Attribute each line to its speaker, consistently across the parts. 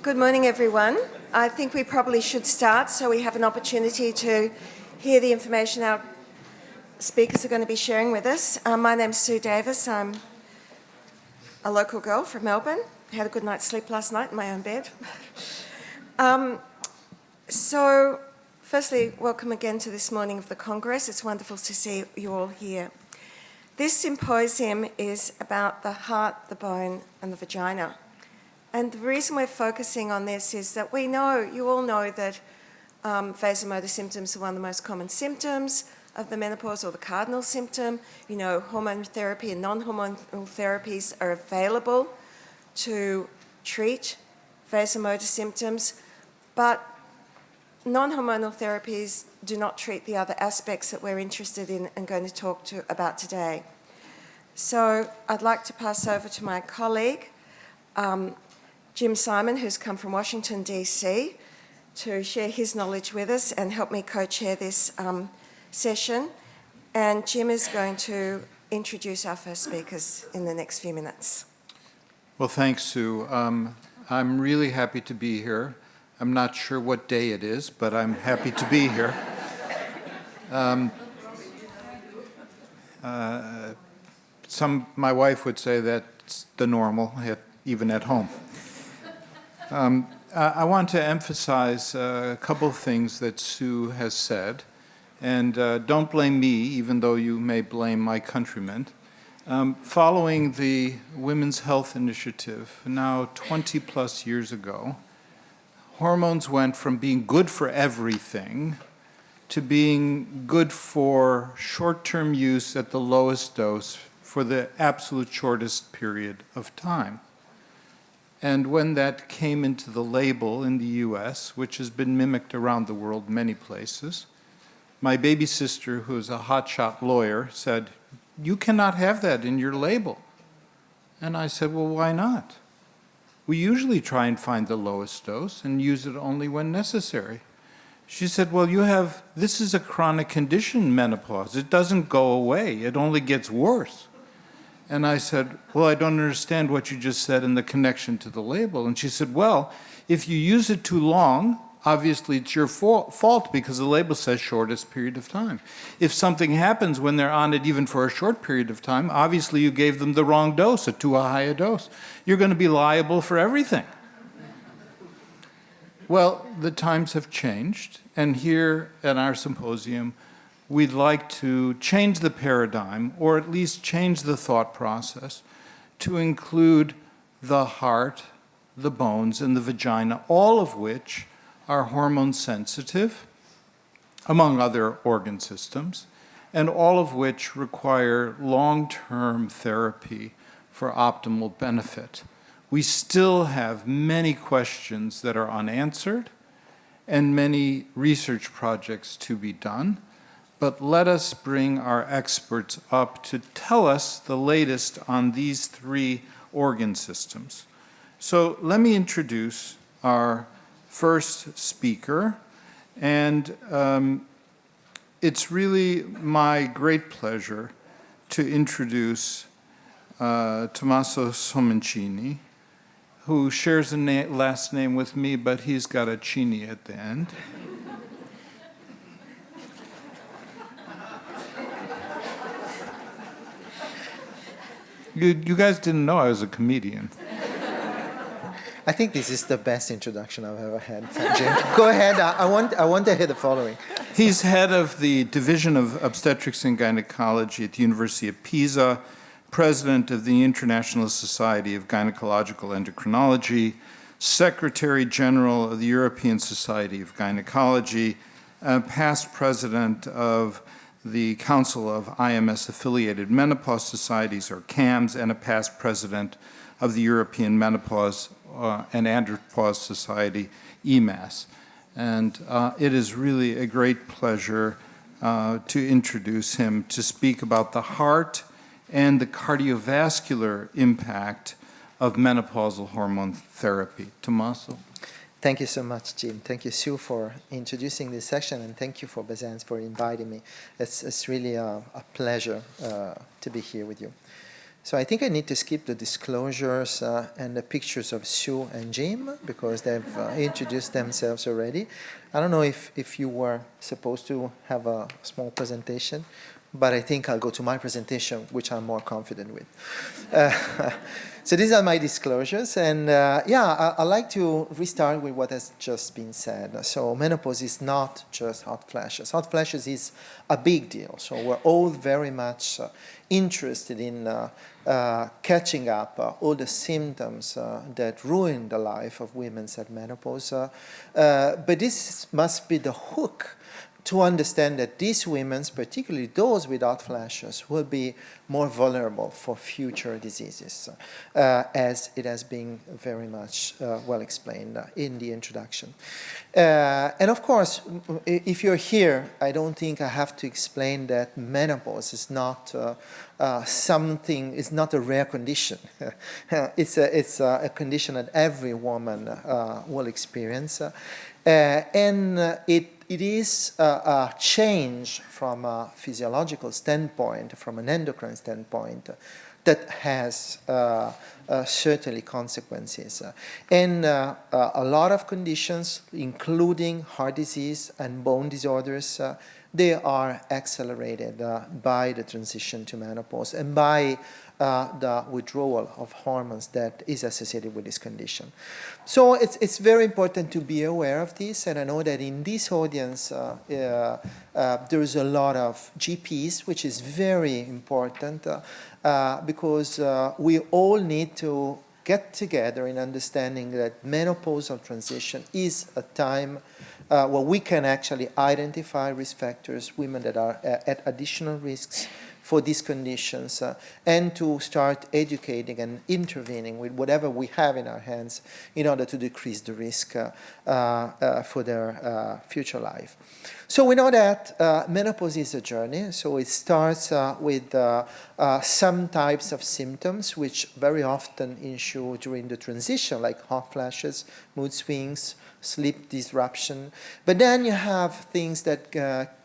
Speaker 1: Good morning, everyone. I think we probably should start so we have an opportunity to hear the information our speakers are going to be sharing with us. My name's Sue Davis. I'm a local girl from Melbourne. Had a good night's sleep last night in my own bed. So, firstly, welcome again to this morning of the Congress. It's wonderful to see you all here. This symposium is about the heart, the bone, and the vagina. And the reason we're focusing on this is that we know, you all know that vasomotor symptoms are one of the most common symptoms of the menopause, or the cardinal symptom. You know, hormone therapy and non-hormonal therapies are available to treat vasomotor symptoms, but non-hormonal therapies do not treat the other aspects that we're interested in and going to talk about today. So I'd like to pass over to my colleague, Jim Simon, who's come from Washington, D.C., to share his knowledge with us and help me co-chair this session. And Jim is going to introduce our first speakers in the next few minutes.
Speaker 2: Well, thanks, Sue. I'm really happy to be here. I'm not sure what day it is, but I'm happy to be here. My wife would say that's the normal, even at home. I want to emphasize a couple of things that Sue has said, and don't blame me, even though you may blame my countrymen. Following the Women's Health Initiative, now 20 plus years ago, hormones went from being good for everything to being good for short-term use at the lowest dose for the absolute shortest period of time. And when that came into the label in the US, which has been mimicked around the world many places, my baby sister, who is a hotshot lawyer, said, "You cannot have that in your label." And I said, "Well, why not? We usually try and find the lowest dose and use it only when necessary." She said, "Well, this is a chronic condition, menopause. It doesn't go away. It only gets worse." And I said, "Well, I don't understand what you just said in the connection to the label." And she said, "Well, if you use it too long, obviously it's your fault because the label says shortest period of time. If something happens when they're on it even for a short period of time, obviously you gave them the wrong dose or too high a dose. You're going to be liable for everything." Well, the times have changed, and here at our symposium, we'd like to change the paradigm, or at least change the thought process, to include the heart, the bones, and the vagina, all of which are hormone sensitive, among other organ systems, and all of which require long-term therapy for optimal benefit. We still have many questions that are unanswered and many research projects to be done. But let us bring our experts up to tell us the latest on these three organ systems. So let me introduce our first speaker, and it's really my great pleasure to introduce Tommaso Somoncini, who shares a last name with me, but he's got a Cini at the end. You guys didn't know I was a comedian.
Speaker 3: I think this is the best introduction I've ever had, Jim. Go ahead. I want to hear the following.
Speaker 2: He's head of the Division of Obstetrics and Gynecology at the University of Pisa, president of the International Society of Gynecological Endocrinology, Secretary General of the European Society of Gynecology, past president of the Council of IMS Affiliated Menopause Societies, or CAMS, and a past president of the European Menopause and Andropause Society, IMS. And it is really a great pleasure to introduce him to speak about the heart and the cardiovascular impact of menopausal hormone therapy. Tommaso.
Speaker 3: Thank you so much, Jim. Thank you, Sue, for introducing this section, and thank you for Besins for inviting me. It's really a pleasure to be here with you. So I think I need to skip the disclosures and the pictures of Sue and Jim because they've introduced themselves already. I don't know if you were supposed to have a small presentation, but I think I'll go to my presentation, which I'm more confident with. So these are my disclosures, and I'd like to restart with what has just been said. So menopause is not just hot flashes. Hot flashes is a big deal. So we're all very much interested in catching up all the symptoms that ruin the life of women at menopause. But this must be the hook to understand that these women, particularly those with hot flashes, will be more vulnerable for future diseases, as it has been very much well explained in the introduction. And of course, if you're here, I don't think I have to explain that menopause is not something, it's not a rare condition. It's a condition that every woman will experience. It is a change from a physiological standpoint, from an endocrine standpoint, that has certainly consequences. And a lot of conditions, including heart disease and bone disorders, they are accelerated by the transition to menopause and by the withdrawal of hormones that is associated with this condition. So it's very important to be aware of this, and I know that in this audience there's a lot of GPs, which is very important because we all need to get together in understanding that menopausal transition is a time where we can actually identify risk factors, women that are at additional risks for these conditions, and to start educating and intervening with whatever we have in our hands in order to decrease the risk for their future life. So we know that menopause is a journey, so it starts with some types of symptoms which very often issue during the transition, like hot flashes, mood swings, sleep disruption. But then you have things that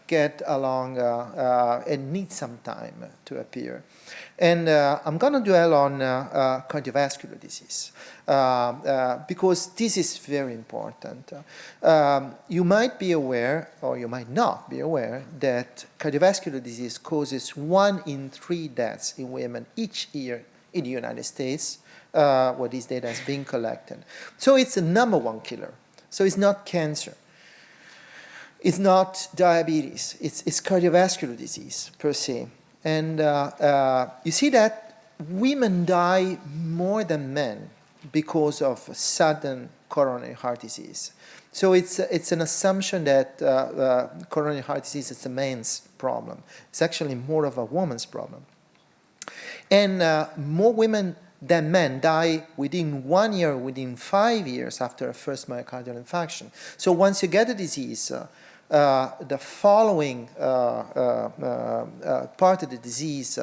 Speaker 3: get along and need some time to appear. And I'm going to dwell on cardiovascular disease because this is very important. You might be aware, or you might not be aware, that cardiovascular disease causes 1 in 3 deaths in women each year in the United States, where this data has been collected. So it's the #1 killer. So it's not cancer. It's not diabetes. It's cardiovascular disease per se. And you see that women die more than men because of sudden coronary heart disease. So it's an assumption that coronary heart disease is a man's problem. It's actually more of a woman's problem. And more women than men die within 1 year, within 5 years after a first myocardial infarction. So once you get a disease, the following part of the disease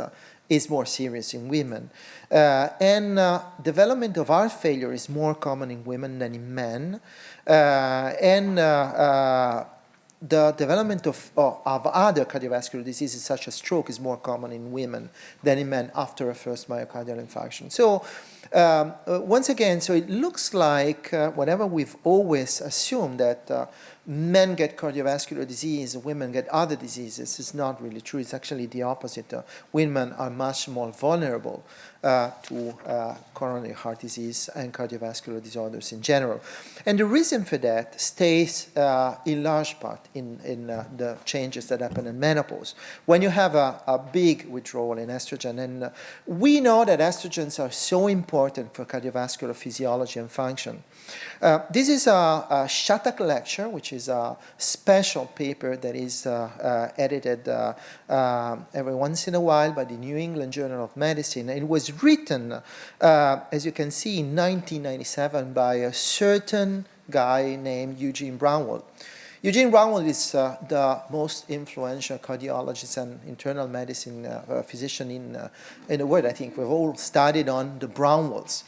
Speaker 3: is more serious in women. And development of heart failure is more common in women than in men. The development of other cardiovascular diseases such as stroke is more common in women than in men after a first myocardial infarction. So once again, so it looks like whatever we've always assumed that men get cardiovascular disease, women get other diseases, is not really true. It's actually the opposite. Women are much more vulnerable to coronary heart disease and cardiovascular disorders in general. And the reason for that stays in large part in the changes that happen in menopause. When you have a big withdrawal in estrogen, and we know that estrogens are so important for cardiovascular physiology and function. This is a Shattuck lecture, which is a special paper that is edited every once in a while by the New England Journal of Medicine. It was written, as you can see, in 1997 by a certain guy named Eugene Brownwell. Eugene Brownwell is the most influential cardiologist and internal medicine physician in the world. I think we've all studied on the Brownwell's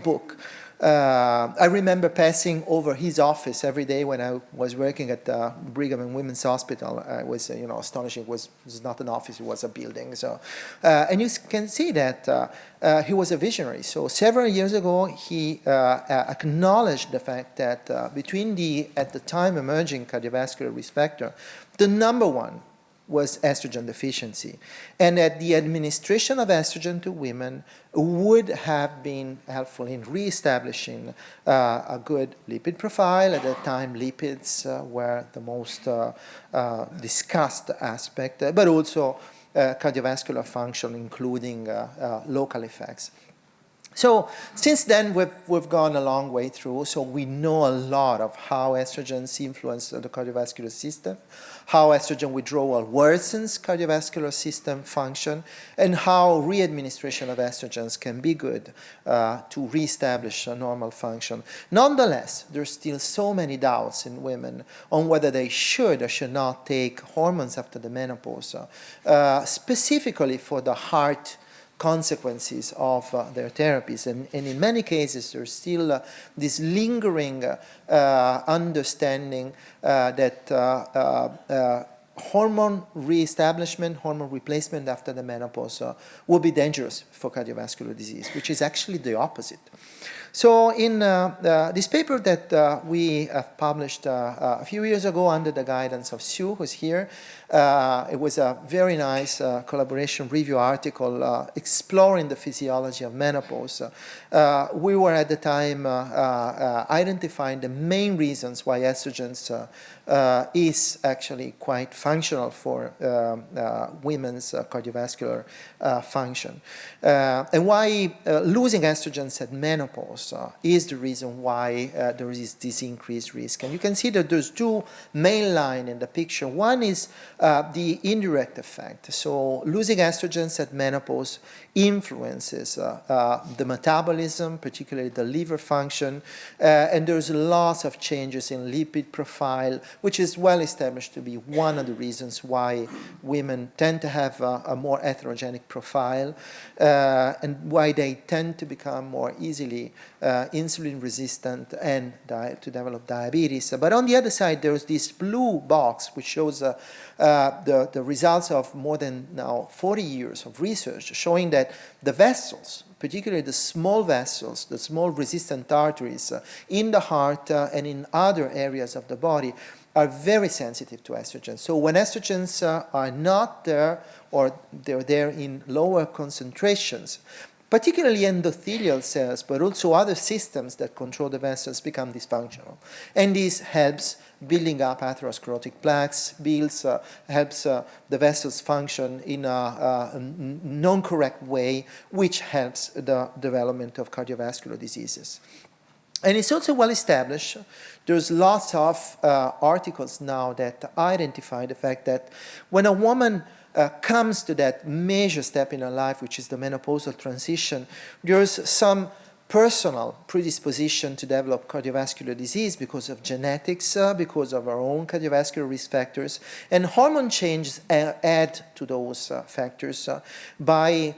Speaker 3: book. I remember passing over his office every day when I was working at Brigham and Women's Hospital. It was, astonishing. It was not an office; it was a building. So, and you can see that he was a visionary. So, several years ago, he acknowledged the fact that between the, at the time, emerging cardiovascular risk factor, the number one was estrogen deficiency, and that the administration of estrogen to women would have been helpful in reestablishing a good lipid profile. At that time, lipids were the most discussed aspect, but also cardiovascular function, including local effects. So since then, we've gone a long way through, so we know a lot of how estrogens influence the cardiovascular system, how estrogen withdrawal worsens cardiovascular system function, and how re-administration of estrogens can be good to reestablish a normal function. Nonetheless, there's still so many doubts in women on whether they should or should not take hormones after the menopause, specifically for the heart consequences of their therapies. And in many cases, there's still this lingering understanding that hormone reestablishment, hormone replacement after the menopause will be dangerous for cardiovascular disease, which is actually the opposite. So in this paper that we have published a few years ago under the guidance of Sue, who's here, it was a very nice collaboration review article exploring the physiology of menopause. We were at the time identifying the main reasons why estrogens is actually quite functional for women's cardiovascular function. And why losing estrogens at menopause is the reason why there is this increased risk. And you can see that there's two main lines in the picture. One is the indirect effect. So losing estrogens at menopause influences the metabolism, particularly the liver function, and there's lots of changes in lipid profile, which is well established to be one of the reasons why women tend to have a more heterogenic profile, and why they tend to become more easily insulin resistant and to develop diabetes. But on the other side, there's this blue box which shows the results of more than now 40 years of research showing that the vessels, particularly the small vessels, the small resistant arteries in the heart and in other areas of the body are very sensitive to estrogen. So when estrogens are not there, or they're there in lower concentrations, particularly endothelial cells, but also other systems that control the vessels become dysfunctional. And this helps building up atherosclerotic plaques, helps the vessels function in a non-correct way, which helps the development of cardiovascular diseases. And it's also well established. There's lots of articles now that identify the fact that when a woman comes to that major step in her life, which is the menopausal transition, there's some personal predisposition to develop cardiovascular disease because of genetics, because of our own cardiovascular risk factors, and hormone changes add to those factors by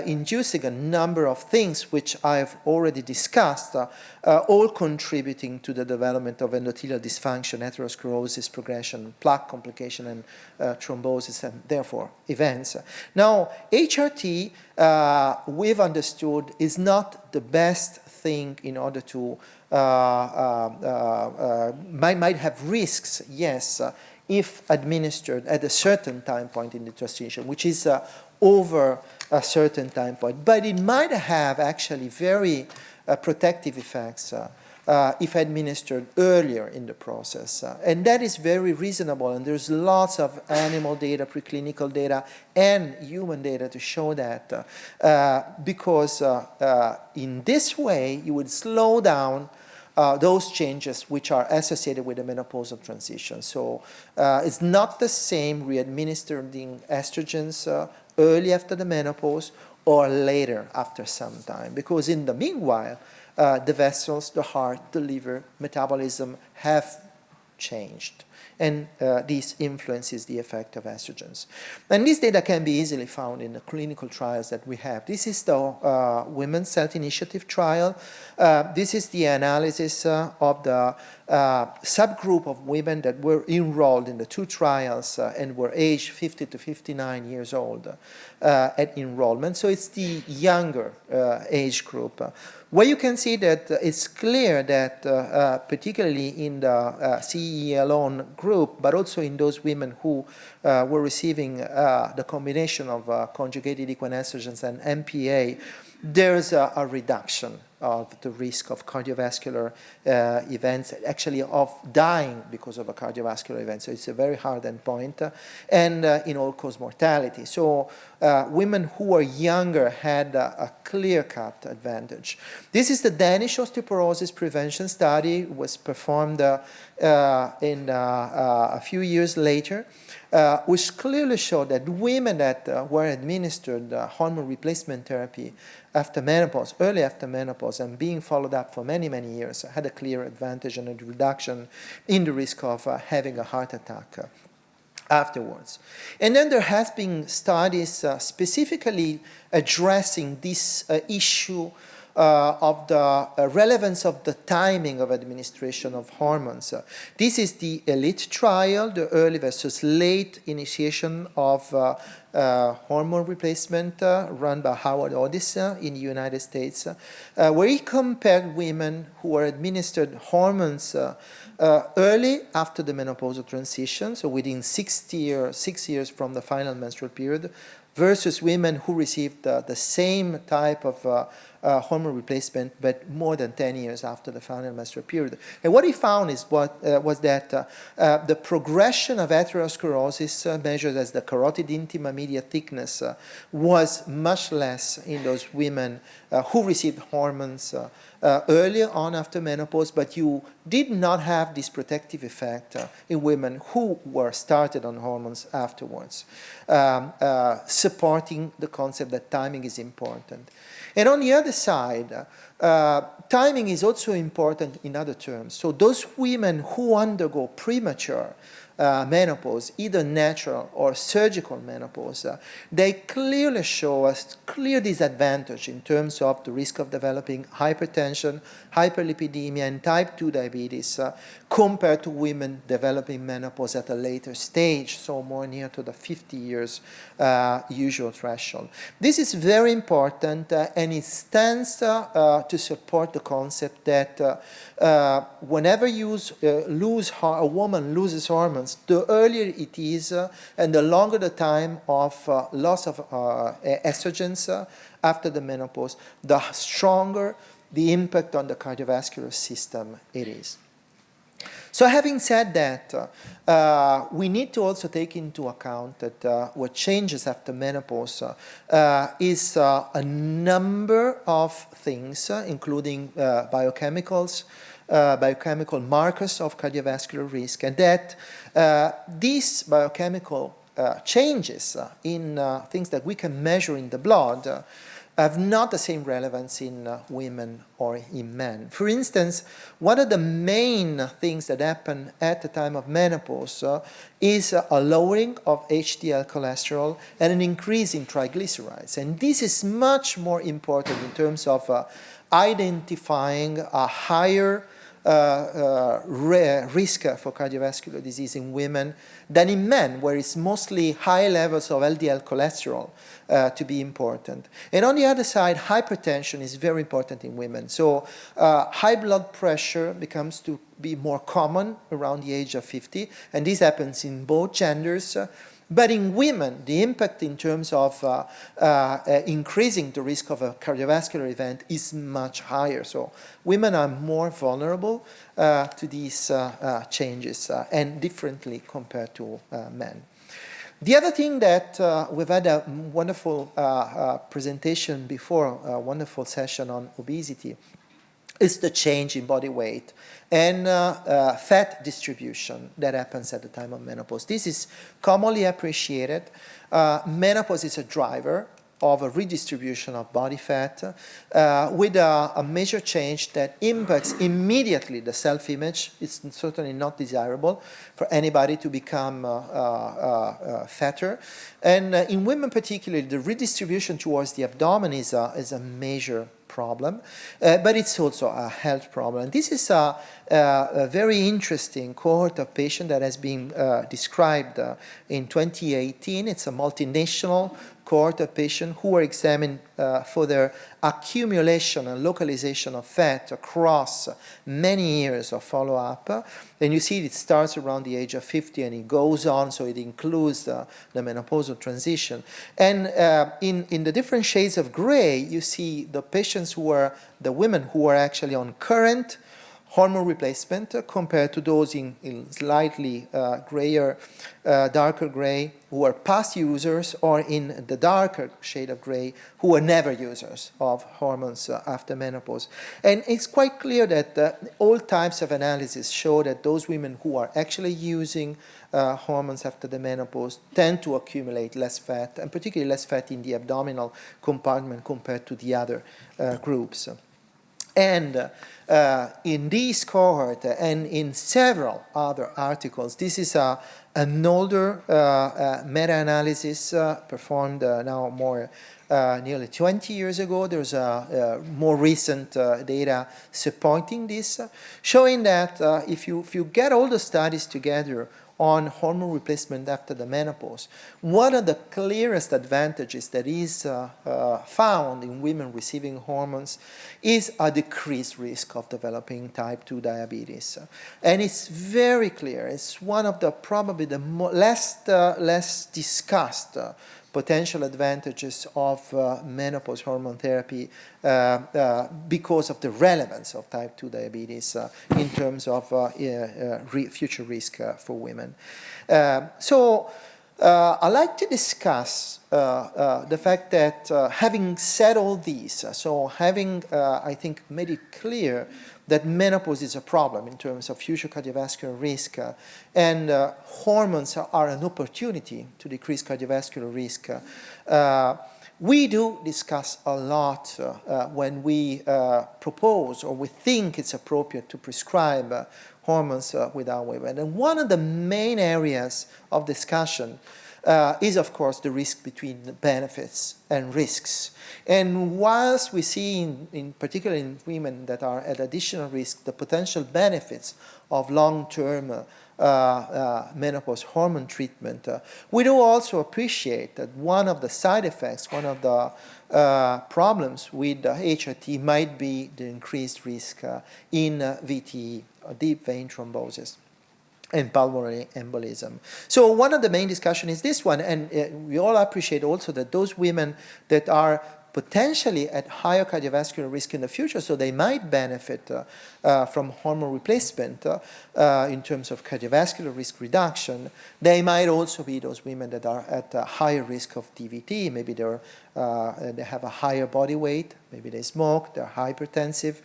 Speaker 3: inducing a number of things which I've already discussed, all contributing to the development of endothelial dysfunction, atherosclerosis, progression, plaque complication, and thrombosis, and therefore events. Now, HRT, we've understood, is not the best thing in order to, might have risks, yes, if administered at a certain time point in the transition, which is over a certain time point. But it might have actually very protective effects if administered earlier in the process. And that is very reasonable, and there's lots of animal data, preclinical data, and human data to show that, because in this way you would slow down those changes which are associated with the menopausal transition. So it's not the same re-administering estrogens early after the menopause or later after some time, because in the meanwhile, the vessels, the heart, the liver, metabolism have changed. And this influences the effect of estrogens. And this data can be easily found in the clinical trials that we have. This is the Women's Health Initiative trial. This is the analysis of the subgroup of women that were enrolled in the two trials and were aged 50 to 59 years old at enrollment. So it's the younger age group. Where you can see that it's clear that particularly in the CE alone group, but also in those women who were receiving the combination of conjugated equinestrogens and MPA, there's a reduction of the risk of cardiovascular events, actually of dying because of a cardiovascular event. So it's a very hard endpoint, and in all-cause mortality. So women who are younger had a clear-cut advantage. This is the Danish osteoporosis prevention study. It was performed a few years later, which clearly showed that women that were administered hormone replacement therapy after menopause, early after menopause, and being followed up for many, many years, had a clear advantage and a reduction in the risk of having a heart attack afterwards. And then there has been studies specifically addressing this issue of the relevance of the timing of administration of hormones. This is the ELITE trial, the early versus late initiation of hormone replacement run by Howard Otis in the United States, where he compared women who were administered hormones early after the menopausal transition, so within 6 years from the final menstrual period, versus women who received the same type of hormone replacement, but more than 10 years after the final menstrual period. And what he found is was that the progression of atherosclerosis, measured as the carotid intima media thickness, was much less in those women who received hormones earlier on after menopause, but you did not have this protective effect in women who were started on hormones afterwards, supporting the concept that timing is important. And on the other side, timing is also important in other terms. So those women who undergo premature menopause, either natural or surgical menopause, they clearly show a clear disadvantage in terms of the risk of developing hypertension, hyperlipidemia, and type 2 diabetes compared to women developing menopause at a later stage, so more near to the 50 years usual threshold. This is very important, and it stands to support the concept that whenever a woman loses hormones, the earlier it is and the longer the time of loss of estrogens after the menopause, the stronger the impact on the cardiovascular system it is. So having said that, we need to also take into account that what changes after menopause is a number of things, including biochemicals, biochemical markers of cardiovascular risk, and that these biochemical changes in things that we can measure in the blood have not the same relevance in women or in men. For instance, one of the main things that happen at the time of menopause is a lowering of HDL cholesterol and an increase in triglycerides. And this is much more important in terms of identifying a higher risk for cardiovascular disease in women than in men, where it's mostly high levels of LDL cholesterol to be important. And on the other side, hypertension is very important in women. So high blood pressure becomes to be more common around the age of 50, and this happens in both genders. But in women, the impact in terms of increasing the risk of a cardiovascular event is much higher. So women are more vulnerable to these changes and differently compared to men. The other thing that we've had a wonderful presentation before, a wonderful session on obesity, is the change in body weight and fat distribution that happens at the time of menopause. This is commonly appreciated. Menopause is a driver of a redistribution of body fat with a major change that impacts immediately the self-image. It's certainly not desirable for anybody to become fatter. And in women particularly, the redistribution towards the abdomen is a major problem, but it's also a health problem. And this is a very interesting cohort of patients that has been described in 2018. It's a multinational cohort of patients who were examined for their accumulation and localization of fat across many years of follow-up. And you see it starts around the age of 50 and it goes on, so it includes the menopausal transition. And in the different shades of gray, you see the patients who are, the women who are actually on current hormone replacement compared to those in slightly grayer, darker gray, who are past users, or in the darker shade of gray, who are never users of hormones after menopause. And it's quite clear that all types of analysis show that those women who are actually using hormones after the menopause tend to accumulate less fat, and particularly less fat in the abdominal compartment compared to the other groups. And in this cohort and in several other articles, this is an older meta-analysis performed now more nearly 20 years ago. There's more recent data supporting this, showing that if you get all the studies together on hormone replacement after the menopause, one of the clearest advantages that is found in women receiving hormones is a decreased risk of developing type 2 diabetes. And it's very clear. It's one of the probably the less discussed potential advantages of menopause hormone therapy because of the relevance of type 2 diabetes in terms of future risk for women. So I'd like to discuss the fact that having said all these, so having, I think, made it clear that menopause is a problem in terms of future cardiovascular risk, and hormones are an opportunity to decrease cardiovascular risk. We do discuss a lot when we propose or we think it's appropriate to prescribe hormones with our women. And one of the main areas of discussion is, of course, the risk between the benefits and risks. And whilst we see, in particular in women that are at additional risk, the potential benefits of long-term menopause hormone treatment, we do also appreciate that one of the side effects, one of the problems with HRT might be the increased risk in VTE, deep vein thrombosis, and pulmonary embolism. So one of the main discussion is this one, and we all appreciate also that those women that are potentially at higher cardiovascular risk in the future, so they might benefit from hormone replacement in terms of cardiovascular risk reduction. They might also be those women that are at a higher risk of DVT. Maybe they have a higher body weight, maybe they smoke, they're hypertensive.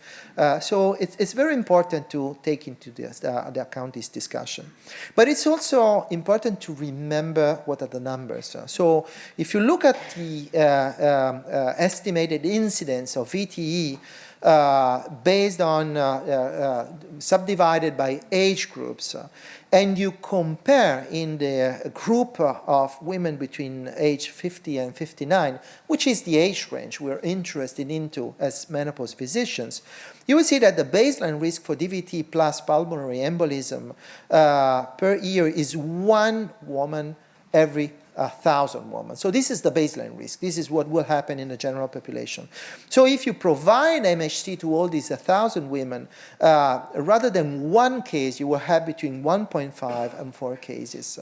Speaker 3: So it's very important to take into the account this discussion. But it's also important to remember what are the numbers. So if you look at the estimated incidence of VTE based on subdivided by age groups, and you compare in the group of women between age 50 and 59, which is the age range we're interested into as menopause physicians, you will see that the baseline risk for DVT plus pulmonary embolism per year is 1 woman every 1,000 women. So this is the baseline risk. This is what will happen in the general population. So if you provide MHT to all these 1,000 women, rather than one case, you will have between 1.5 and 4 cases.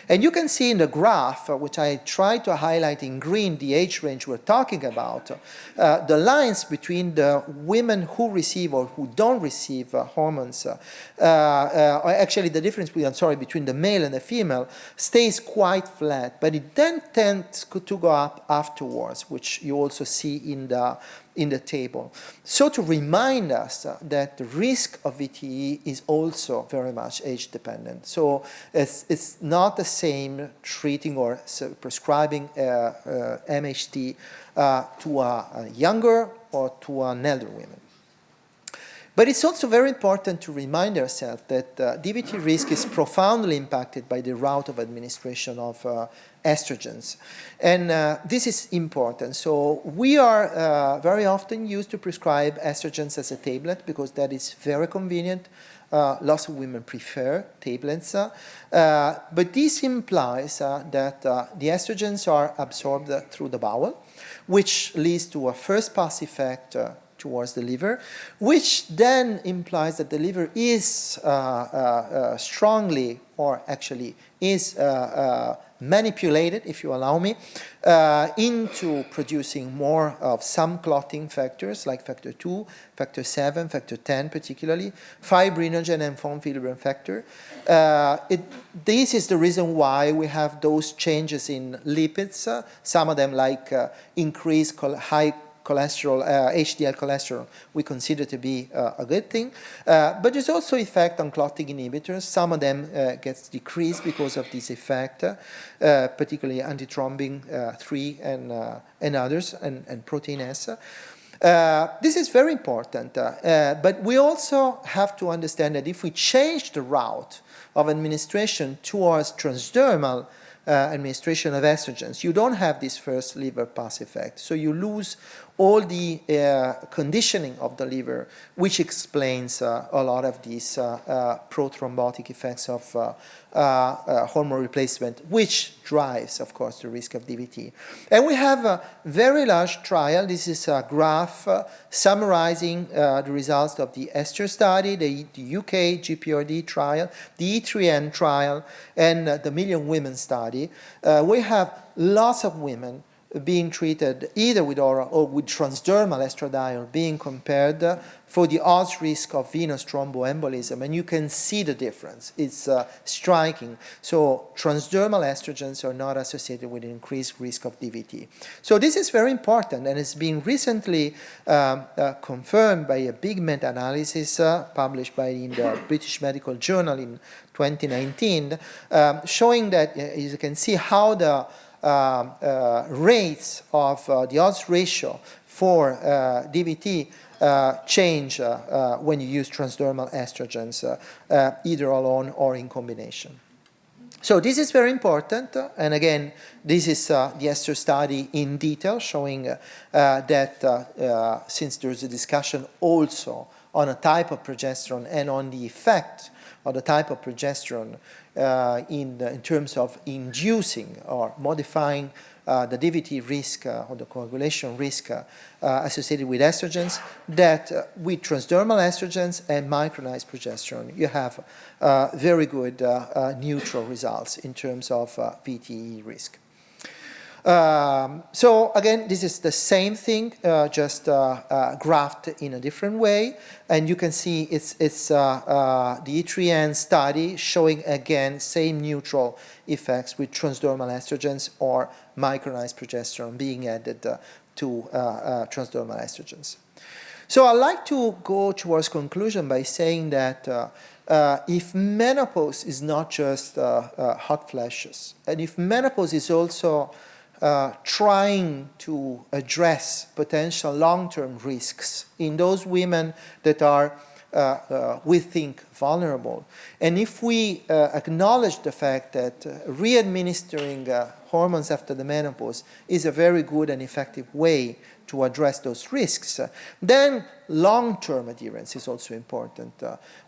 Speaker 3: And you can see in the graph, which I tried to highlight in green, the age range we're talking about, the lines between the women who receive or who don't receive hormones, or actually the difference between the male and the female stays quite flat but it then tends to go up afterwards, which you also see in the table. So to remind us that the risk of VTE is also very much age dependent. So it's not the same treating or prescribing MHT to a younger or to an elder woman. But it's also very important to remind ourselves that DVT risk is profoundly impacted by the route of administration of estrogens. And this is important. So we are very often used to prescribe estrogens as a tablet because that is very convenient. Lots of women prefer tablets. But this implies that the estrogens are absorbed through the bowel, which leads to a first pass effect towards the liver, which then implies that the liver is strongly, or actually is manipulated, if you allow me, into producing more of some clotting factors like factor 2, factor 7, factor 10 particularly, fibrinogen and von Willebrand factor. This is the reason why we have those changes in lipids, some of them like increased high cholesterol, HDL cholesterol, we consider to be a good thing. But there's also effect on clotting inhibitors. Some of them gets decreased because of this effect, particularly antithrombin 3 and others, and protein S. This is very important, but we also have to understand that if we change the route of administration towards transdermal administration of estrogens, you don't have this first liver pass effect. So you lose all the conditioning of the liver, which explains a lot of these prothrombotic effects of hormone replacement, which drives, of course, the risk of DVT. And we have a very large trial. This is a graph summarizing the results of the ESTHER study, the UK GPRD trial, the E3N trial, and the Million Women study. We have lots of women being treated either with oral or with transdermal estradiol being compared for the odds risk of venous thromboembolism, and you can see the difference. It's striking. So transdermal estrogens are not associated with an increased risk of DVT. So this is very important, and it's been recently confirmed by a big meta-analysis published in the British Medical Journal in 2019, showing that, as you can see, how the rates of the odds ratio for DVT change when you use transdermal estrogens, either alone or in combination. So this is very important, and again, this is the ESTHER study in detail, showing that since there's a discussion also on a type of progesterone and on the effect of the type of progesterone in terms of inducing or modifying the DVT risk or the coagulation risk associated with estrogens, that with transdermal estrogens and micronized progesterone, you have very good neutral results in terms of VTE risk. So again, this is the same thing, just graphed in a different way, and you can see it's the E3N study showing again same neutral effects with transdermal estrogens or micronized progesterone being added to transdermal estrogens. So I'd like to go towards conclusion by saying that if menopause is not just hot flashes, and if menopause is also trying to address potential long-term risks in those women that are, we think, vulnerable. And if we acknowledge the fact that re-administering hormones after the menopause is a very good and effective way to address those risks, then long-term adherence is also important.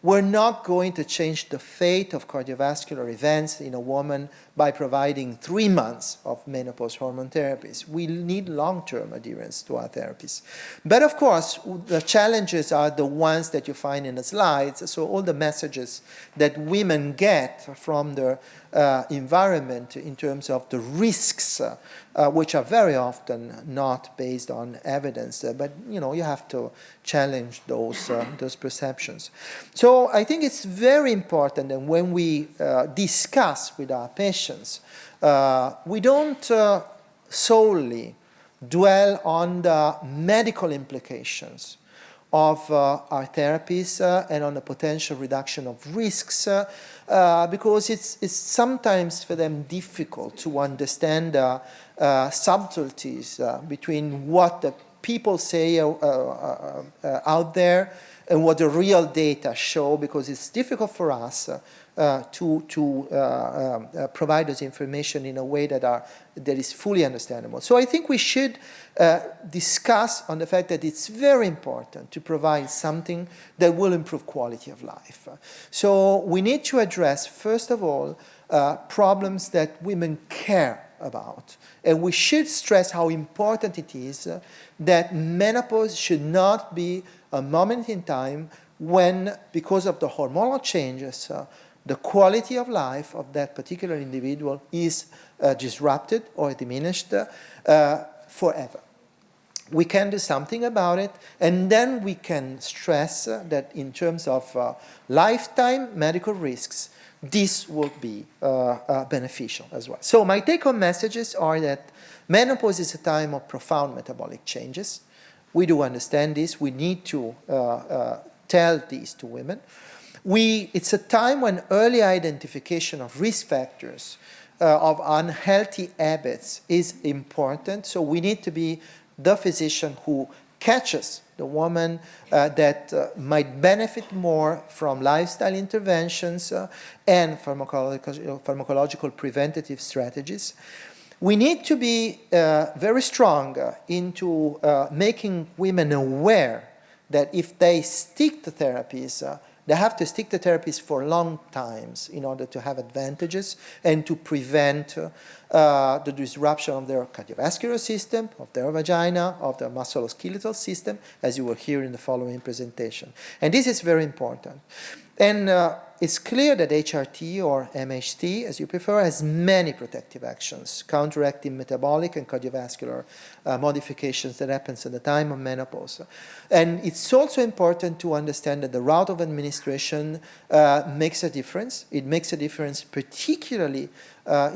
Speaker 3: We're not going to change the fate of cardiovascular events in a woman by providing 3 months of menopause hormone therapies. We need long-term adherence to our therapies. But of course, the challenges are the ones that you find in the slides. So all the messages that women get from their environment in terms of the risks, which are very often not based on evidence. But you know, you have to challenge those perceptions. So I think it's very important that when we discuss with our patients, we don't solely dwell on the medical implications of our therapies and on the potential reduction of risks, because it's sometimes for them difficult to understand subtleties between what the people say out there and what the real data show, because it's difficult for us to provide this information in a way that is fully understandable. So I think we should discuss on the fact that it's very important to provide something that will improve quality of life. So we need to address, first of all, problems that women care about. And we should stress how important it is that menopause should not be a moment in time when, because of the hormonal changes, the quality of life of that particular individual is disrupted or diminished forever. We can do something about it, and then we can stress that in terms of lifetime medical risks, this will be beneficial as well. So my take-home messages are that menopause is a time of profound metabolic changes. We do understand this. We need to tell this to women. It's a time when early identification of risk factors of unhealthy habits is important. So we need to be the physician who catches the woman that might benefit more from lifestyle interventions and pharmacological preventative strategies. We need to be very strong into making women aware that if they stick to therapies, they have to stick to therapies for long times in order to have advantages and to prevent the disruption of their cardiovascular system, of their vagina, of their musculoskeletal system, as you will hear in the following presentation. And this is very important. And it's clear that HRT or MHT, as you prefer, has many protective actions, counteracting metabolic and cardiovascular modifications that happens at the time of menopause. And it's also important to understand that the route of administration makes a difference. It makes a difference particularly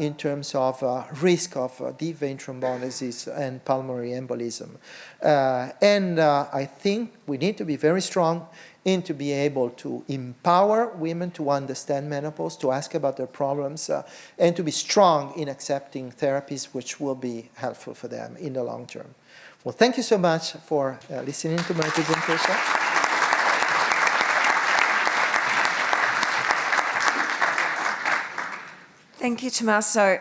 Speaker 3: in terms of risk of deep vein thrombolysis and pulmonary embolism. And I think we need to be very strong in to be able to empower women to understand menopause, to ask about their problems, and to be strong in accepting therapies which will be helpful for them in the long term. Well, thank you so much for listening to my presentation.
Speaker 1: Thank you, Tommaso.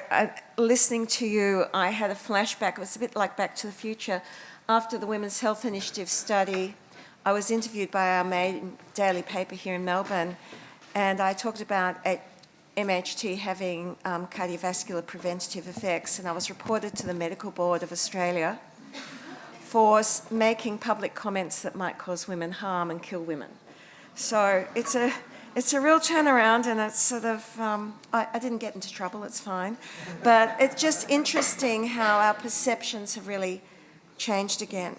Speaker 1: Listening to you, I had a flashback. It was a bit like Back to the Future. After the Women's Health Initiative study, I was interviewed by our main daily paper here in Melbourne, and I talked about MHT having cardiovascular preventative effects, and I was reported to the Medical Board of Australia for making public comments that might cause women harm and kill women. So it's a real turnaround, and it's sort of, I didn't get into trouble, it's fine. But it's just interesting how our perceptions have really changed again.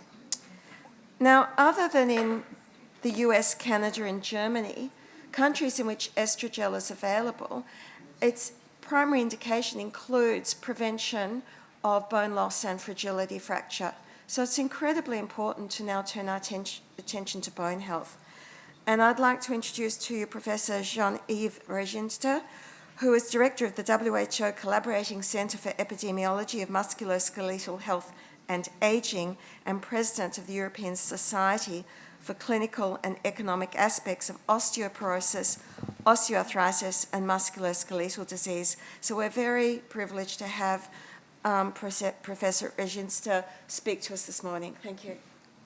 Speaker 1: Now, other than in the US, Canada, and Germany, countries in which estrogel is available, its primary indication includes prevention of bone loss and fragility fracture. So it's incredibly important to now turn our attention to bone health. And I'd like to introduce to you Professor Jean-Yves Reginster, who is Director of the WHO Collaborating Centre for Epidemiology of Musculoskeletal Health and Aging, and President of the European Society for Clinical and Economic Aspects of Osteoporosis, Osteoarthritis, and Musculoskeletal Disease. So we're very privileged to have Professor Reginster speak to us this morning. Thank you.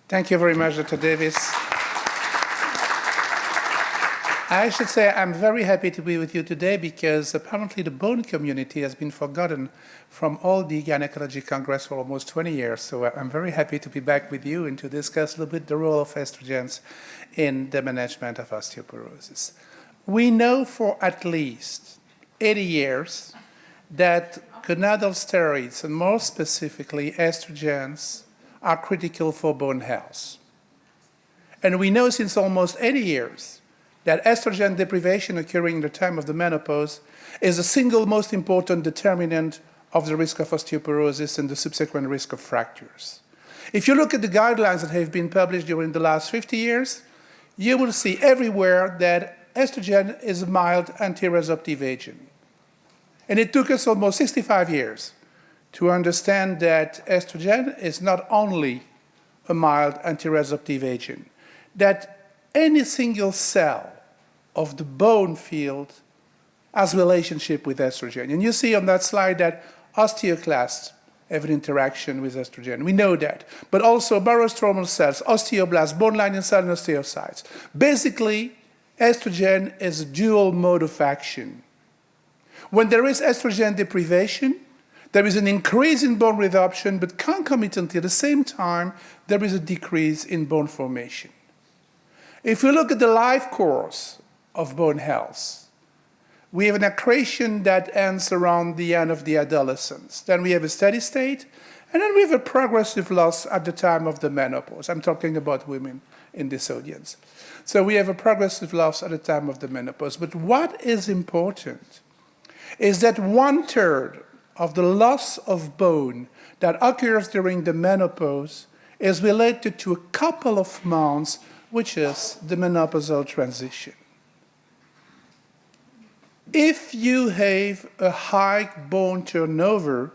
Speaker 4: Thank you very much, Dr. Davis. I should say I'm very happy to be with you today because apparently the bone community has been forgotten from all the gynecology congress for almost 20 years. So I'm very happy to be back with you and to discuss a little bit the role of estrogens in the management of osteoporosis. We know for at least 80 years that gonadal steroids, and more specifically estrogens, are critical for bone health. And we know since almost 80 years that estrogen deprivation occurring in the time of the menopause is the single most important determinant of the risk of osteoporosis and the subsequent risk of fractures. If you look at the guidelines that have been published during the last 50 years, you will see everywhere that estrogen is a mild anti-resorptive agent. And it took us almost 65 years to understand that estrogen is not only a mild anti-resorptive agent, that any single cell of the bone field has relationship with estrogen. And you see on that slide that osteoclasts have an interaction with estrogen. We know that. But also barostromal cells, osteoblasts, bone lining cells, and osteocytes. Basically, estrogen is a dual mode of action. When there is estrogen deprivation, there is an increase in bone resorption, but concomitantly at the same time, there is a decrease in bone formation. If we look at the life course of bone health, we have an accretion that ends around the end of the adolescence. Then we have a steady state, and then we have a progressive loss at the time of the menopause. I'm talking about women in this audience. So we have a progressive loss at the time of the menopause. But what is important is that 1/3 of the loss of bone that occurs during the menopause is related to a couple of months, which is the menopausal transition. If you have a high bone turnover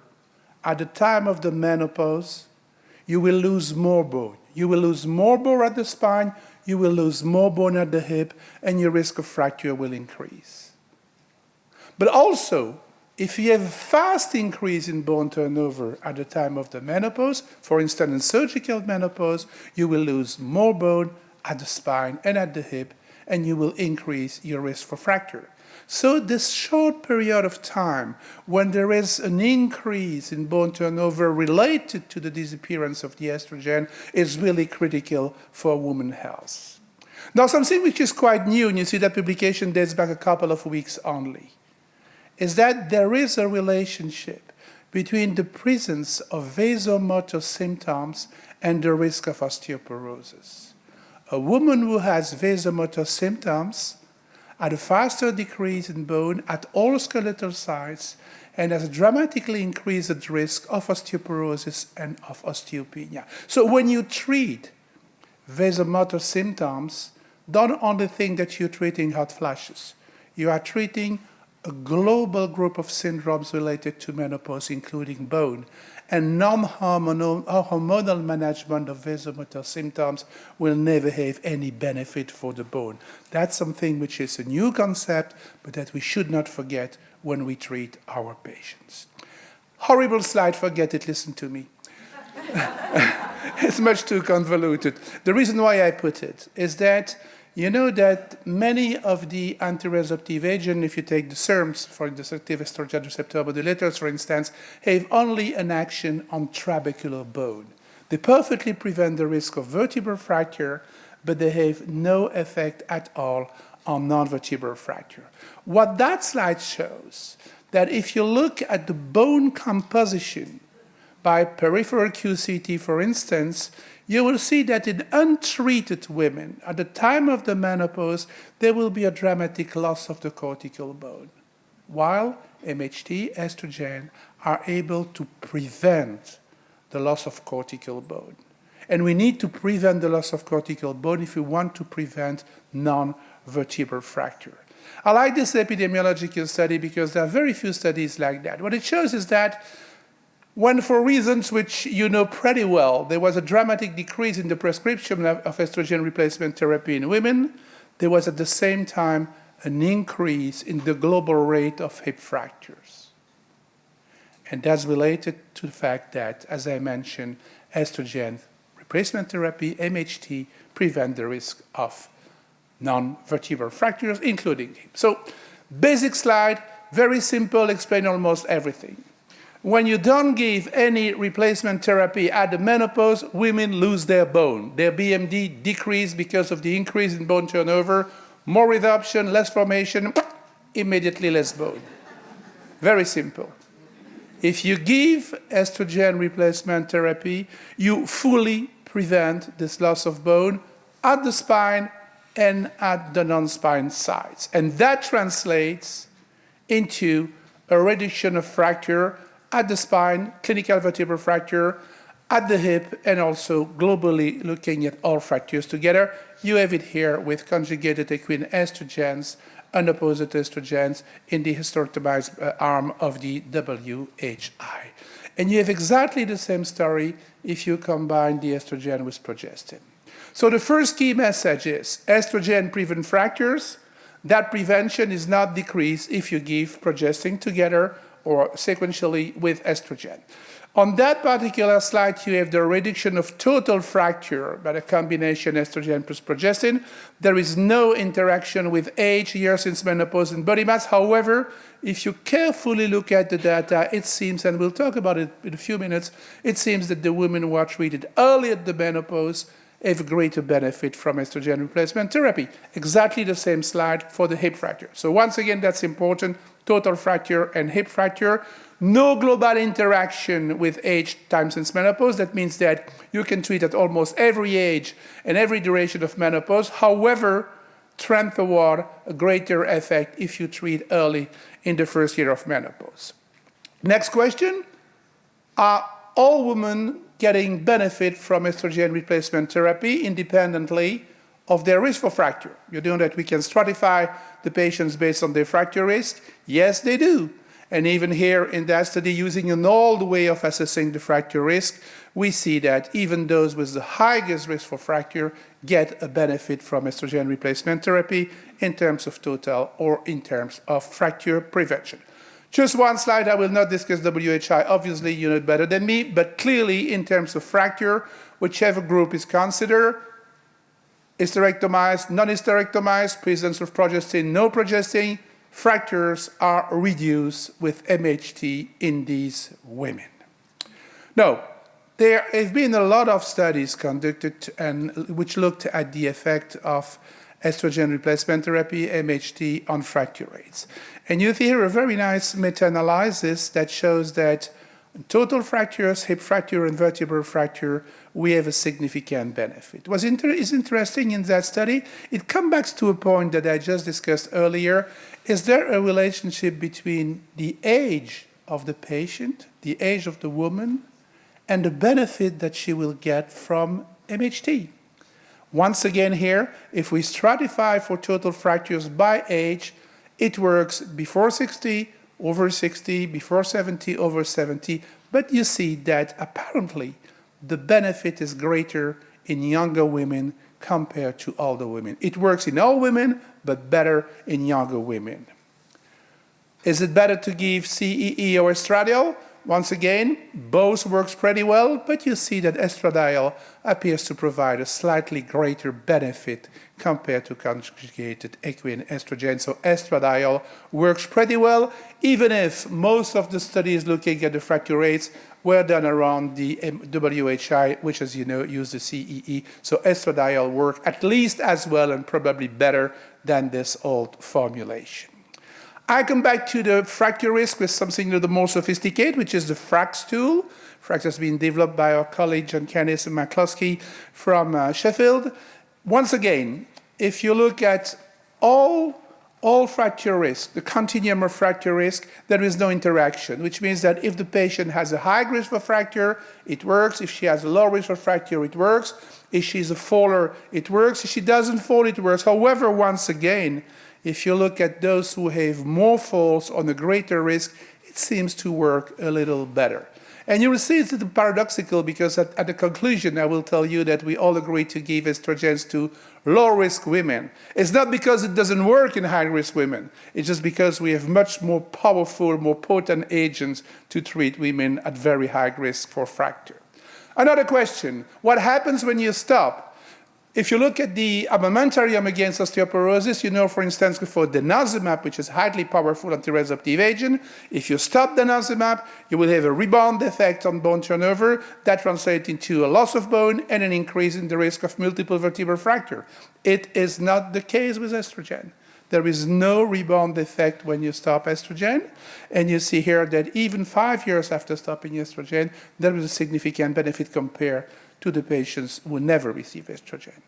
Speaker 4: at the time of the menopause, you will lose more bone. You will lose more bone at the spine, you will lose more bone at the hip, and your risk of fracture will increase. But also, if you have a fast increase in bone turnover at the time of the menopause, for instance in surgical menopause, you will lose more bone at the spine and at the hip, and you will increase your risk for fracture. So this short period of time when there is an increase in bone turnover related to the disappearance of the estrogen is really critical for women's health. Now something which is quite new, and you see that publication dates back a couple of weeks only, is that there is a relationship between the presence of vasomotor symptoms and the risk of osteoporosis. A woman who has vasomotor symptoms had a faster decrease in bone at all skeletal sites and has dramatically increased the risk of osteoporosis and of osteopenia. So when you treat vasomotor symptoms, don't only think that you're treating hot flashes. You are treating a global group of syndromes related to menopause, including bone. And non-hormonal management of vasomotor symptoms will never have any benefit for the bone. That's something which is a new concept, but that we should not forget when we treat our patients. Horrible slide, forget it, listen to me. It's much too convoluted. The reason why I put it is that you know that many of the anti-resorptive agents, if you take the SERMs, for the selective estrogen receptor modulators, for instance, have only an action on trabecular bone. They perfectly prevent the risk of vertebral fracture, but they have no effect at all on non-vertebral fracture. What that slide shows, that if you look at the bone composition by peripheral QCT, for instance, you will see that in untreated women, at the time of the menopause, there will be a dramatic loss of the cortical bone, while MHT, estrogen, are able to prevent the loss of cortical bone. And we need to prevent the loss of cortical bone if we want to prevent non-vertebral fracture. I like this epidemiological study because there are very few studies like that. What it shows is that when, for reasons which you know pretty well, there was a dramatic decrease in the prescription of estrogen replacement therapy in women, there was at the same time an increase in the global rate of hip fractures. And that's related to the fact that, as I mentioned, estrogen replacement therapy, MHT, prevent the risk of non-vertebral fractures, including hip. So, basic slide, very simple, explain almost everything. When you don't give any replacement therapy at the menopause, women lose their bone. Their BMD decrease because of the increase in bone turnover, more resorption, less formation, immediately less bone. Very simple. If you give estrogen replacement therapy, you fully prevent this loss of bone at the spine and at the non-spine sides. And that translates into a reduction of fracture at the spine, clinical vertebral fracture, at the hip, and also globally looking at all fractures together. You have it here with conjugated equine estrogens, unopposed estrogens in the hysterectomized arm of the WHI. And you have exactly the same story if you combine the estrogen with progestin. So the first key message is estrogen prevents fractures. That prevention is not decreased if you give progestin together or sequentially with estrogen. On that particular slide, you have the reduction of total fracture by the combination estrogen plus progestin. There is no interaction with age, years since menopause, and body mass. However, if you carefully look at the data, it seems, and we'll talk about it in a few minutes, it seems that the women who are treated early at the menopause have a greater benefit from estrogen replacement therapy. Exactly the same slide for the hip fracture. So once again, that's important, total fracture and hip fracture. No global interaction with age, time since menopause. That means that you can treat at almost every age and every duration of menopause. However, trend toward a greater effect if you treat early in the first year of menopause. Next question, are all women getting benefit from estrogen replacement therapy independently of their risk for fracture? You know that we can stratify the patients based on their fracture risk? Yes, they do. And even here in that study, using an old way of assessing the fracture risk, we see that even those with the highest risk for fracture get a benefit from estrogen replacement therapy in terms of total or in terms of fracture prevention. Just one slide, I will not discuss WHI, obviously you know it better than me, but clearly in terms of fracture, whichever group is considered, hysterectomized, non-hysterectomized, presence of progestin, no progestin, fractures are reduced with MHT in these women. Now, there have been a lot of studies conducted which looked at the effect of estrogen replacement therapy, MHT, on fracture rates. And you see here a very nice meta-analysis that shows that total fractures, hip fracture and vertebral fracture, we have a significant benefit. What is interesting in that study, it comes back to a point that I just discussed earlier. Is there a relationship between the age of the patient, the age of the woman, and the benefit that she will get from MHT? Once again here, if we stratify for total fractures by age, it works before 60, over 60, before 70, over 70, but you see that apparently the benefit is greater in younger women compared to older women. It works in all women, but better in younger women. Is it better to give CEE or estradiol? Once again, both works pretty well, but you see that estradiol appears to provide a slightly greater benefit compared to conjugated equine estrogen. So estradiol works pretty well, even if most of the studies looking at the fracture rates were done around the WHI, which, as you know, use the CEE. So estradiol works at least as well and probably better than this old formulation. I come back to the fracture risk with something a little more sophisticated, which is the FRAX tool. FRAX has been developed by our colleague John Canis and McCloskey from Sheffield. Once again, if you look at all fracture risk, the continuum of fracture risk, there is no interaction, which means that if the patient has a high risk for fracture, it works. If she has a low risk for fracture, it works. If she's a faller, it works. If she doesn't fall, it works. However, once again, if you look at those who have more falls on a greater risk, it seems to work a little better. And you will see it's paradoxical because at the conclusion, I will tell you that we all agree to give estrogens to low-risk women. It's not because it doesn't work in high-risk women. It's just because we have much more powerful, more potent agents to treat women at very high risk for fracture. Another question, what happens when you stop? If you look at the armamentarium against osteoporosis, you know, for instance, for denosumab, which is a highly powerful anti-resorptive agent, if you stop denosumab, you will have a rebound effect on bone turnover that translates into a loss of bone and an increase in the risk of multiple vertebral fracture. It is not the case with estrogen. There is no rebound effect when you stop estrogen. And you see here that even 5 years after stopping estrogen, there is a significant benefit compared to the patients who never receive estrogen.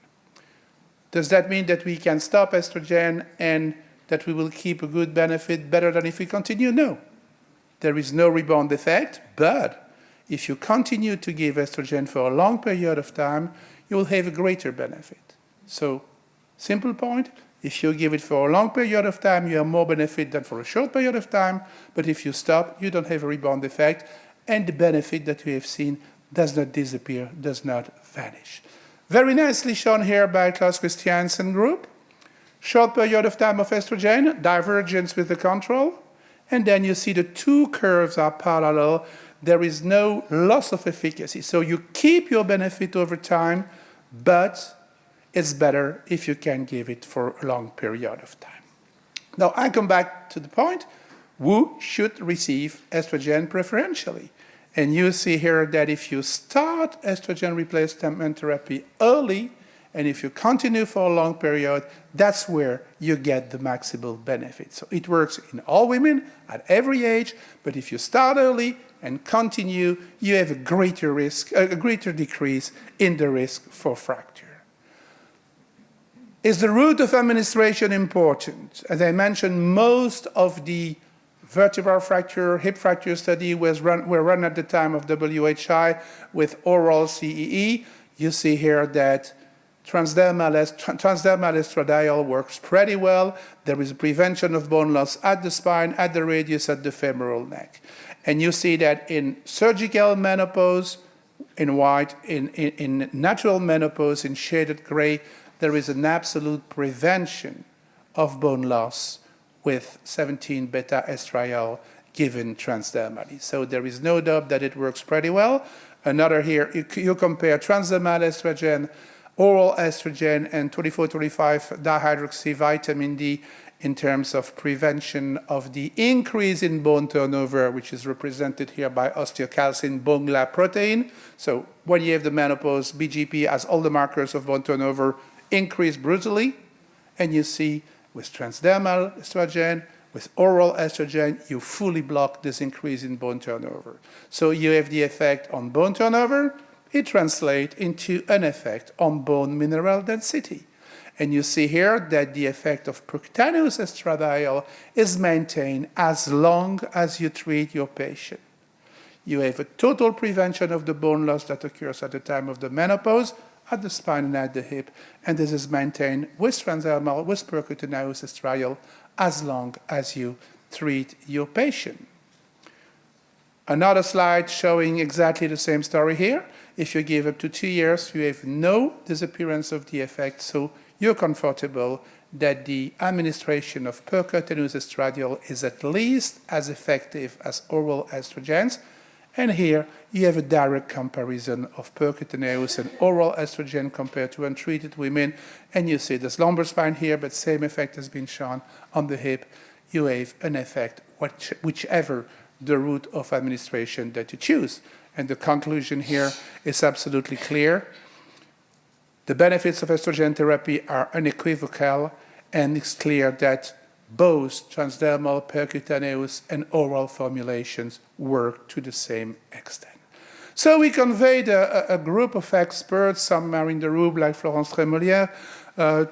Speaker 4: Does that mean that we can stop estrogen and that we will keep a good benefit better than if we continue? No. There is no rebound effect, but if you continue to give estrogen for a long period of time, you will have a greater benefit. So, simple point, if you give it for a long period of time, you have more benefit than for a short period of time, but if you stop, you don't have a rebound effect, and the benefit that we have seen does not disappear, does not vanish. Very nicely shown here by Klaus Christiansen group. Short period of time of estrogen, divergence with the control, and then you see the two curves are parallel. There is no loss of efficacy. So you keep your benefit over time, but it's better if you can give it for a long period of time. Now I come back to the point, who should receive estrogen preferentially? And you see here that if you start estrogen replacement therapy early, and if you continue for a long period, that's where you get the maximal benefit. So it works in all women at every age, but if you start early and continue, you have a greater risk, a greater decrease in the risk for fracture. Is the route of administration important? As I mentioned, most of the vertebral fracture, hip fracture study were run at the time of WHI with oral CEE. You see here that transdermal estradiol works pretty well. There is prevention of bone loss at the spine, at the radius, at the femoral neck. And you see that in surgical menopause, in white, in natural menopause, in shaded gray, there is an absolute prevention of bone loss with 17-beta estradiol given transdermally. So there is no doubt that it works pretty well. Another here, you compare transdermal estrogen, oral estrogen, and 24-25 dihydroxy vitamin D in terms of prevention of the increase in bone turnover, which is represented here by osteocalcin bone lab protein. So when you have the menopause, BGP has all the markers of bone turnover increase brutally, and you see with transdermal estrogen, with oral estrogen, you fully block this increase in bone turnover. So you have the effect on bone turnover, it translates into an effect on bone mineral density. And you see here that the effect of percutaneous estradiol is maintained as long as you treat your patient. You have a total prevention of the bone loss that occurs at the time of the menopause, at the spine and at the hip, and this is maintained with transdermal, with percutaneous estradiol, as long as you treat your patient. Another slide showing exactly the same story here. If you give up to 2 years, you have no disappearance of the effect, so you're comfortable that the administration of percutaneous estradiol is at least as effective as oral estrogens. And here you have a direct comparison of percutaneous and oral estrogen compared to untreated women. And you see this lumbar spine here, but same effect has been shown on the hip. You have an effect, whichever the route of administration that you choose. And the conclusion here is absolutely clear. The benefits of estrogen therapy are unequivocal, and it's clear that both transdermal, percutaneous, and oral formulations work to the same extent. So we conveyed a group of experts, some are in the room like Florence Tremolière,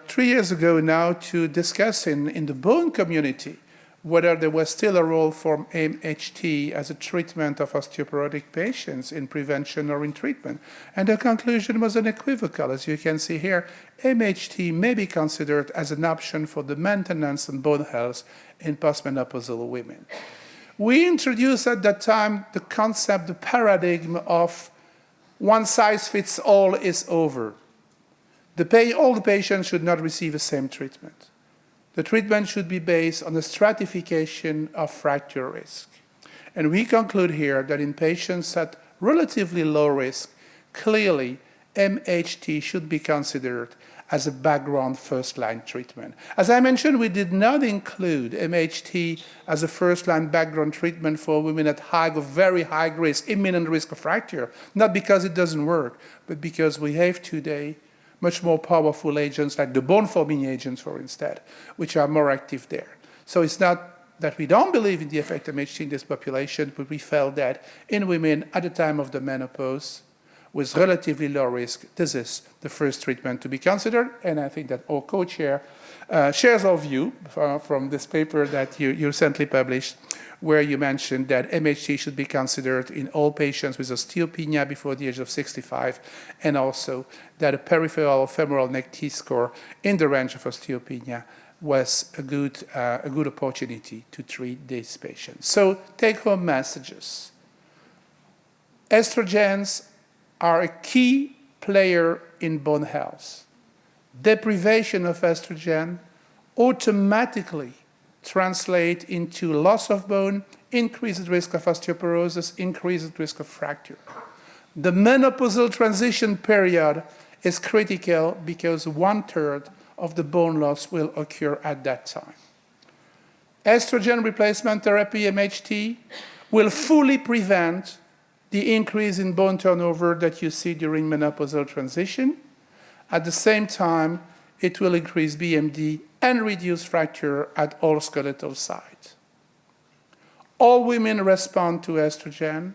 Speaker 4: 3 years ago now to discuss in the bone community whether there was still a role for MHT as a treatment of osteoporotic patients in prevention or in treatment. And the conclusion was unequivocal. As you can see here, MHT may be considered as an option for the maintenance and bone health in postmenopausal women. We introduced at that time the concept, the paradigm of one size fits all is over. All the patients should not receive the same treatment. The treatment should be based on the stratification of fracture risk. And we conclude here that in patients at relatively low risk, clearly MHT should be considered as a background first-line treatment. As I mentioned, we did not include MHT as a first-line background treatment for women at very high risk, imminent risk of fracture, not because it doesn't work, but because we have today much more powerful agents like the bone-forming agents, for instance, which are more active there. So it's not that we don't believe in the effect of MHT in this population, but we felt that in women at the time of the menopause, with relatively low risk, this is the first treatment to be considered. And I think that our co-chair shares our view from this paper that you recently published, where you mentioned that MHT should be considered in all patients with osteopenia before the age of 65, and also that a peripheral femoral neck T-score in the range of osteopenia was a good opportunity to treat these patients. So take-home messages. Estrogens are a key player in bone health. Deprivation of estrogen automatically translate into loss of bone, increased risk of osteoporosis, increased risk of fracture. The menopausal transition period is critical because 1/3 of the bone loss will occur at that time. Estrogen replacement therapy, MHT, will fully prevent the increase in bone turnover that you see during menopausal transition. At the same time, it will increase BMD and reduce fracture at all skeletal sites. All women respond to estrogen,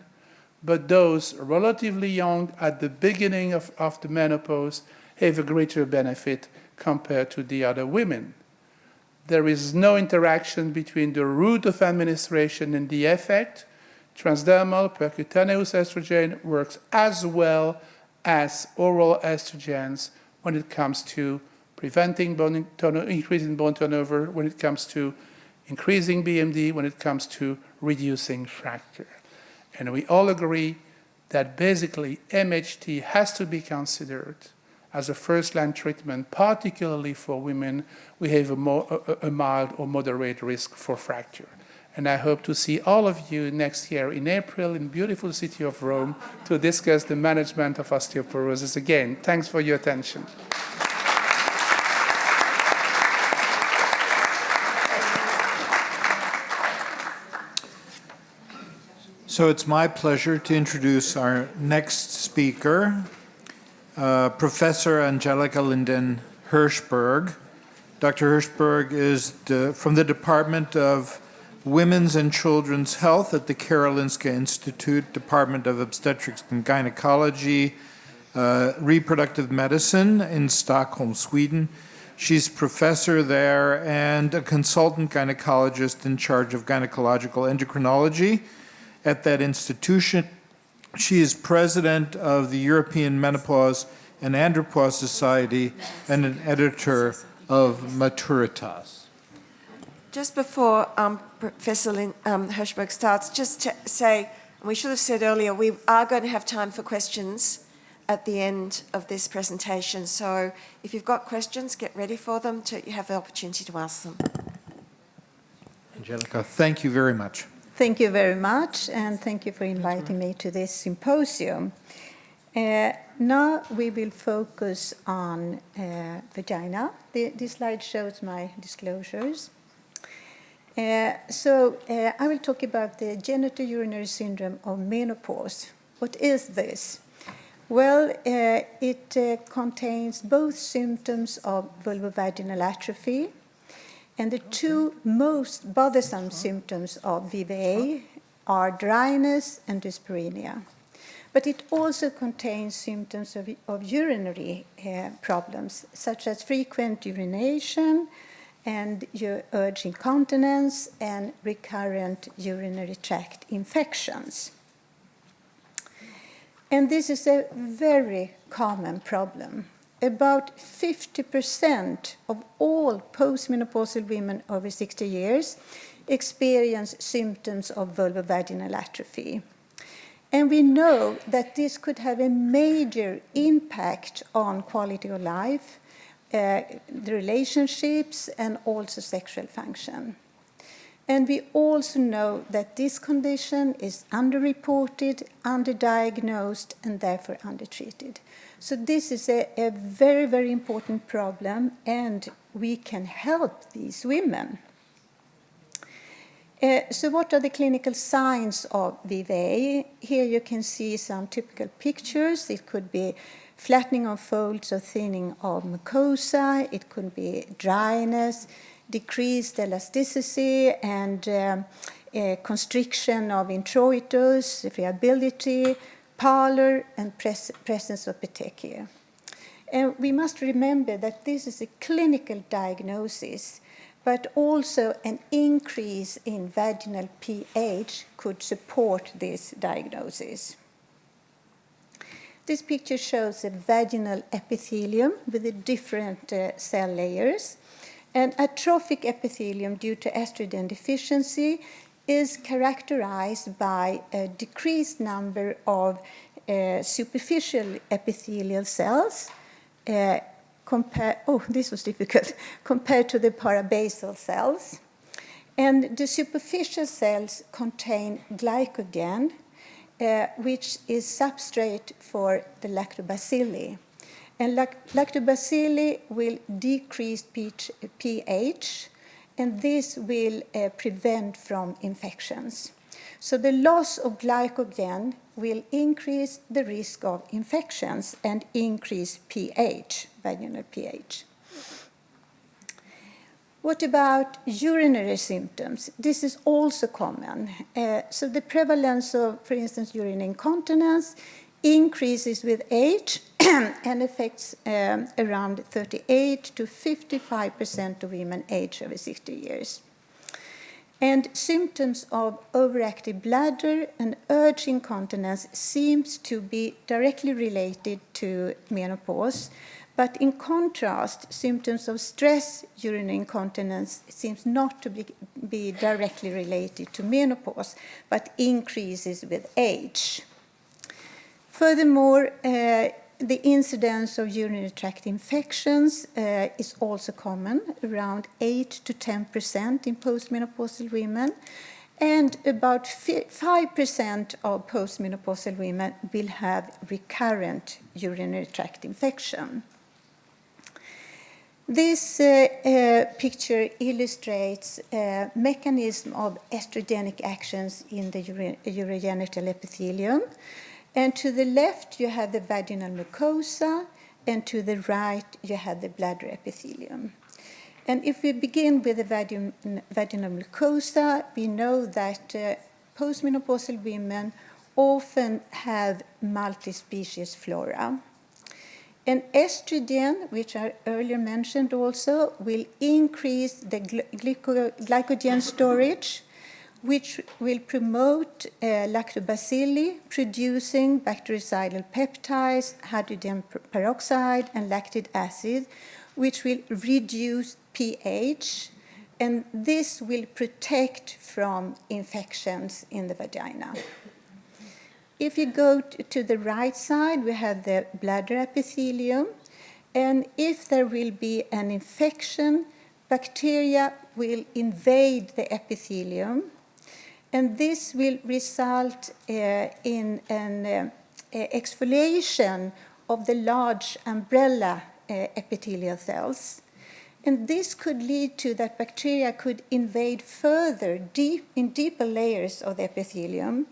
Speaker 4: but those relatively young at the beginning of the menopause have a greater benefit compared to the other women. There is no interaction between the route of administration and the effect. Transdermal percutaneous estrogen works as well as oral estrogens when it comes to preventing increasing bone turnover, when it comes to increasing BMD, when it comes to reducing fracture. And we all agree that basically MHT has to be considered as a first-line treatment, particularly for women who have a mild or moderate risk for fracture. And I hope to see all of you next year in April in beautiful city of Rome to discuss the management of osteoporosis again. Thanks for your attention.
Speaker 2: So it's my pleasure to introduce our next speaker, Professor Angelika Linden Hirschberg. Dr. Hirschberg is from the Department of Women's and Children's Health at the Karolinska Institute, Department of Obstetrics and Gynecology, Reproductive Medicine in Stockholm, Sweden. She's professor there and a consultant gynecologist in charge of gynecological endocrinology at that institution. She is president of the European Menopause and Andropause Society and an editor of Maturitas.
Speaker 1: Just before Professor Hirschberg starts, just to say, and we should have said earlier, we are going to have time for questions at the end of this presentation. So if you've got questions, get ready for them. You have the opportunity to ask them.
Speaker 2: Angelika, thank you very much.
Speaker 5: Thank you very much, and thank you for inviting me to this symposium. Now we will focus on vagina. This slide shows my disclosures. I will talk about the genitourinary syndrome of menopause. What is this? Well, it contains both symptoms of vulvovaginal atrophy, and the two most bothersome symptoms of VVA are dryness and dyspareunia. But it also contains symptoms of urinary problems, such as frequent urination and urge incontinence and recurrent urinary tract infections. And this is a very common problem. About 50% of all postmenopausal women over 60 years experience symptoms of vulvovaginal atrophy. And we know that this could have a major impact on quality of life, the relationships, and also sexual function. And we also know that this condition is underreported, underdiagnosed, and therefore undertreated. So this is a very, very important problem, and we can help these women. So what are the clinical signs of VVA? Here you can see some typical pictures. It could be flattening of folds or thinning of mucosa. It could be dryness, decreased elasticity, and constriction of introitus, friability, pallor, and presence of petechiae. And we must remember that this is a clinical diagnosis, but also an increase in vaginal pH could support this diagnosis. This picture shows a vaginal epithelium with the different cell layers. An atrophic epithelium due to estrogen deficiency is characterized by a decreased number of superficial epithelial cells compared to the parabasal cells. And the superficial cells contain glycogen, which is substrate for the lactobacilli. And lactobacilli will decrease pH, and this will prevent from infections. So the loss of glycogen will increase the risk of infections and increase pH, vaginal pH. What about urinary symptoms? This is also common. So the prevalence of, for instance, urinary incontinence increases with age and affects around 38 to 55% of women aged over 60 years. And symptoms of overactive bladder and urge incontinence seems to be directly related to menopause, but in contrast, symptoms of stress urinary incontinence seems not to be directly related to menopause, but increases with age. Furthermore, the incidence of urinary tract infections is also common, around 8 to 10% in postmenopausal women, and about 5% of postmenopausal women will have recurrent urinary tract infection. This picture illustrates mechanism of estrogenic actions in the urogenital epithelium. And to the left, you have the vaginal mucosa, and to the right, you have the bladder epithelium. And if we begin with the vaginal mucosa, we know that postmenopausal women often have multi-species flora. And estrogen, which I earlier mentioned also, will increase the glycogen storage, which will promote lactobacilli producing bactericidal peptides, hydrogen peroxide, and lactic acid, which will reduce pH, and this will protect from infections in the vagina. If you go to the right side, we have the bladder epithelium, and if there will be an infection, bacteria will invade the epithelium, and this will result in an exfoliation of the large umbrella epithelial cells. And this could lead to that bacteria could invade further in deeper layers of the epithelium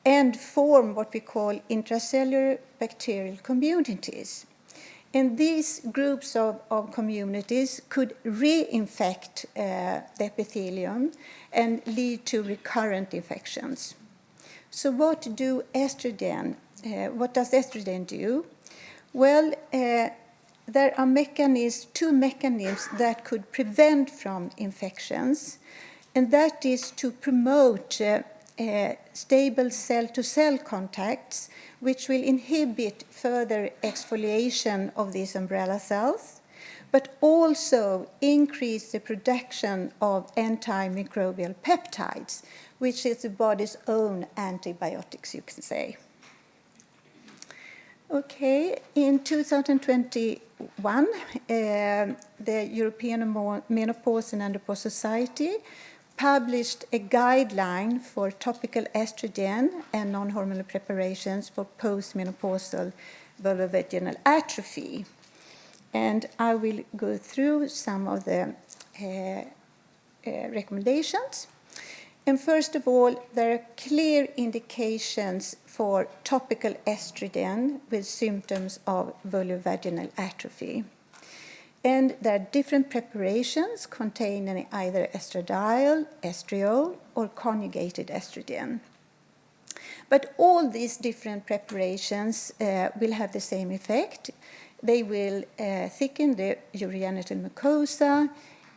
Speaker 5: and form what we call intracellular bacterial communities. And these groups of communities could reinfect the epithelium and lead to recurrent infections. So what does estrogen do? Well, there are two mechanisms that could prevent from infections, and that is to promote stable cell-to-cell contacts, which will inhibit further exfoliation of these umbrella cells, but also increase the production of antimicrobial peptides, which is the body's own antibiotics, you can say. Okay, in 2021, the European Menopause and Andropause Society published a guideline for topical estrogen and non-hormonal preparations for postmenopausal vulvovaginal atrophy. And I will go through some of the recommendations. And first of all, there are clear indications for topical estrogen with symptoms of vulvovaginal atrophy. And there are different preparations containing either estradiol, estriol, or conjugated estrogen. But all these different preparations will have the same effect. They will thicken the urogenital mucosa,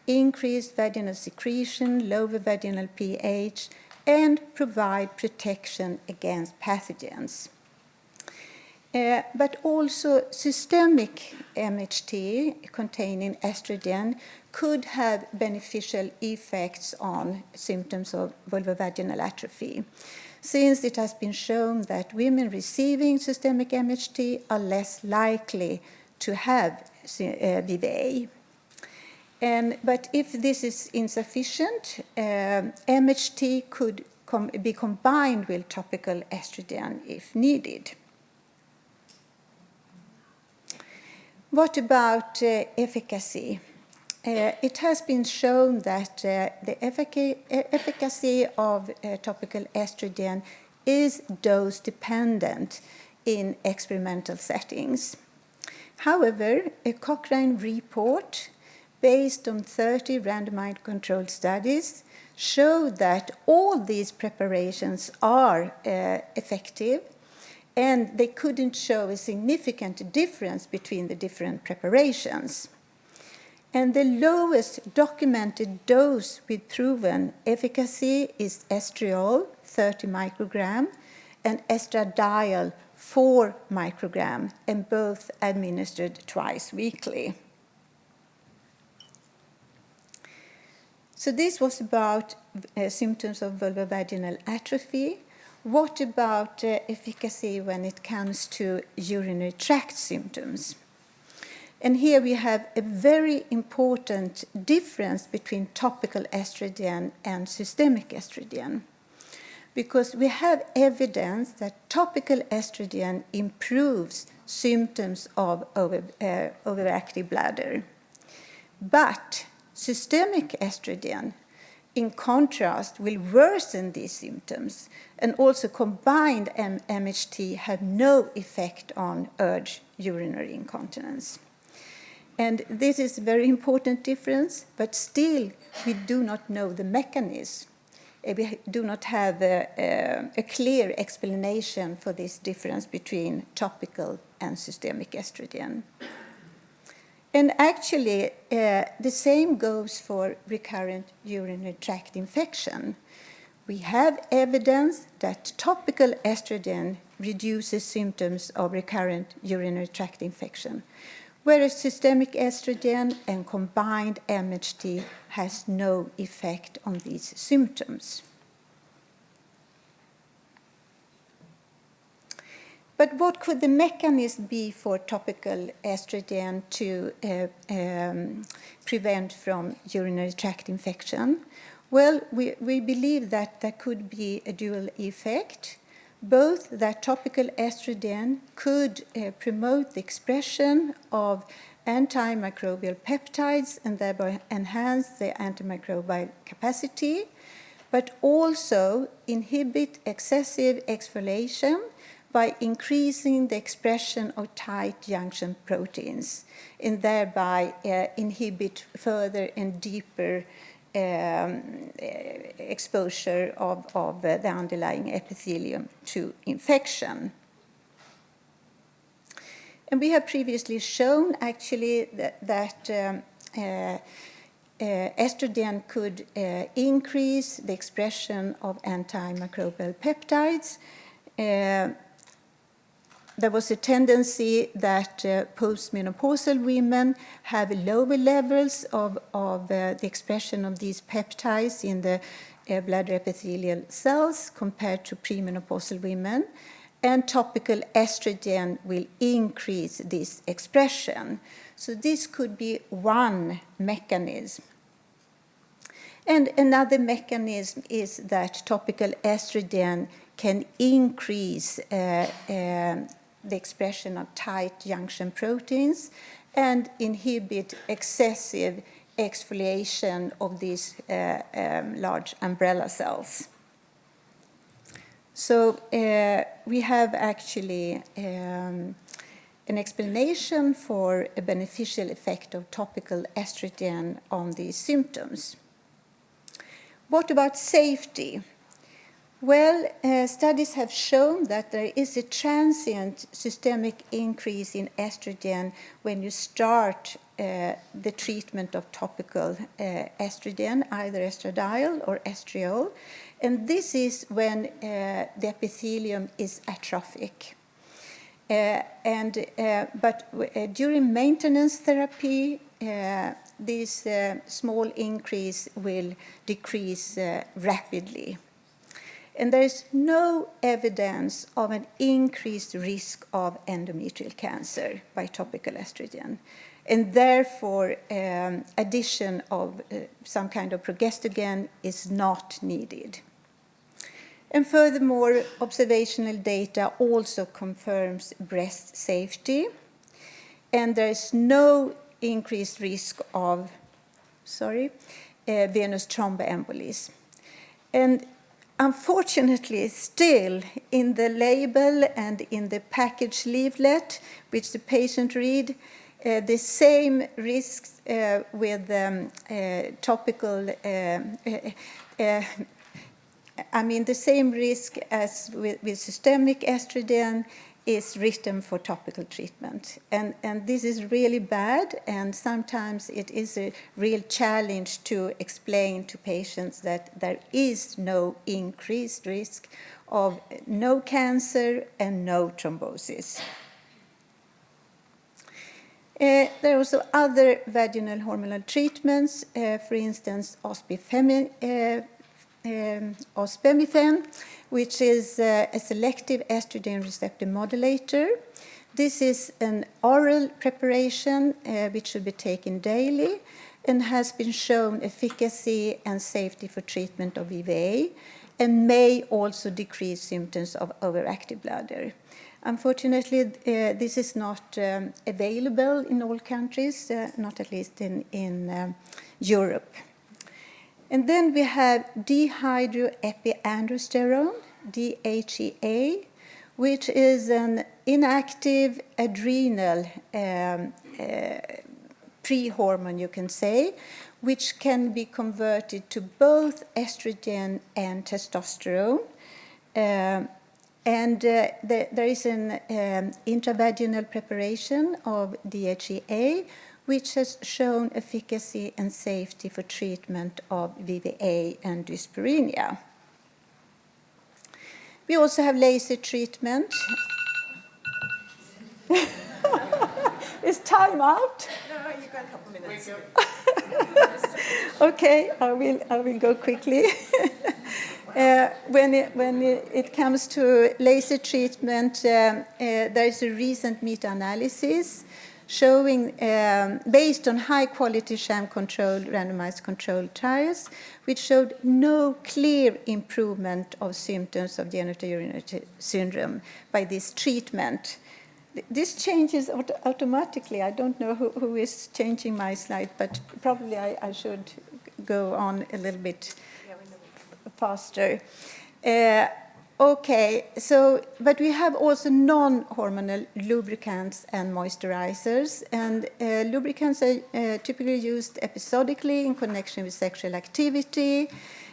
Speaker 5: increase vaginal secretion, lower vaginal pH, and provide protection against pathogens. But also systemic MHT containing estrogen could have beneficial effects on symptoms of vulvovaginal atrophy, since it has been shown that women receiving systemic MHT are less likely to have VVA. But if this is insufficient, MHT could be combined with topical estrogen if needed. What about efficacy? It has been shown that the efficacy of topical estrogen is dose-dependent in experimental settings. However, a Cochrane report based on 30 randomized controlled studies showed that all these preparations are effective, and they couldn't show a significant difference between the different preparations. And the lowest documented dose with proven efficacy is estriol, 30 microgram, and estradiol, 4 microgram, and both administered twice weekly. So this was about symptoms of vulvovaginal atrophy. What about efficacy when it comes to urinary tract symptoms? And here we have a very important difference between topical estrogen and systemic estrogen, because we have evidence that topical estrogen improves symptoms of overactive bladder. But systemic estrogen, in contrast, will worsen these symptoms, and also combined MHT have no effect on urge urinary incontinence. And this is a very important difference, but still we do not know the mechanism. We do not have a clear explanation for this difference between topical and systemic estrogen. And actually, the same goes for recurrent urinary tract infection. We have evidence that topical estrogen reduces symptoms of recurrent urinary tract infection, whereas systemic estrogen and combined MHT has no effect on these symptoms. But what could the mechanism be for topical estrogen to prevent from urinary tract infection? Well, we believe that there could be a dual effect, both that topical estrogen could promote the expression of antimicrobial peptides and thereby enhance the antimicrobial capacity, but also inhibit excessive exfoliation by increasing the expression of tight junction proteins, and thereby inhibit further and deeper exposure of the underlying epithelium to infection. And we have previously shown actually that estrogen could increase the expression of antimicrobial peptides. There was a tendency that postmenopausal women have lower levels of the expression of these peptides in the bladder epithelial cells compared to premenopausal women, and topical estrogen will increase this expression. So this could be one mechanism. And another mechanism is that topical estrogen can increase the expression of tight junction proteins and inhibit excessive exfoliation of these large umbrella cells. So we have actually an explanation for a beneficial effect of topical estrogen on these symptoms. What about safety? Well, studies have shown that there is a transient systemic increase in estrogen when you start the treatment of topical estrogen, either estradiol or estriol. And this is when the epithelium is atrophic. But during maintenance therapy, this small increase will decrease rapidly. And there is no evidence of an increased risk of endometrial cancer by topical estrogen. And therefore, addition of some kind of progestogen is not needed. And furthermore, observational data also confirms breast safety. And there is no increased risk of, venous thromboembolism. And unfortunately, still in the label and in the package leaflet, which the patient read, the same risks with topical, the same risk as with systemic estrogen is written for topical treatment. And this is really bad, and sometimes it is a real challenge to explain to patients that there is no increased risk of no cancer and no thrombosis. There are also other vaginal hormonal treatments, for instance, ospemifene, which is a selective estrogen receptor modulator. This is an oral preparation which should be taken daily and has been shown efficacy and safety for treatment of VVA and may also decrease symptoms of overactive bladder. Unfortunately, this is not available in all countries, not at least in Europe. And then we have dehydroepiandrosterone, DHEA, which is an inactive adrenal pre-hormone, you can say, which can be converted to both estrogen and testosterone. There is an intravaginal preparation of DHEA, which has shown efficacy and safety for treatment of VVA and dyspareunia. We also have laser treatment. Is time out?
Speaker 1: No, you've got a couple minutes.
Speaker 5: Okay, I will go quickly. When it comes to laser treatment, there is a recent meta-analysis showing, based on high-quality sham-controlled randomized controlled trials, which showed no clear improvement of symptoms of genitourinary syndrome by this treatment. This changes automatically. I don't know who is changing my slide, but probably I should go on a little bit faster. Okay, but we have also non-hormonal lubricants and moisturizers, and lubricants are typically used episodically in connection with sexual activity,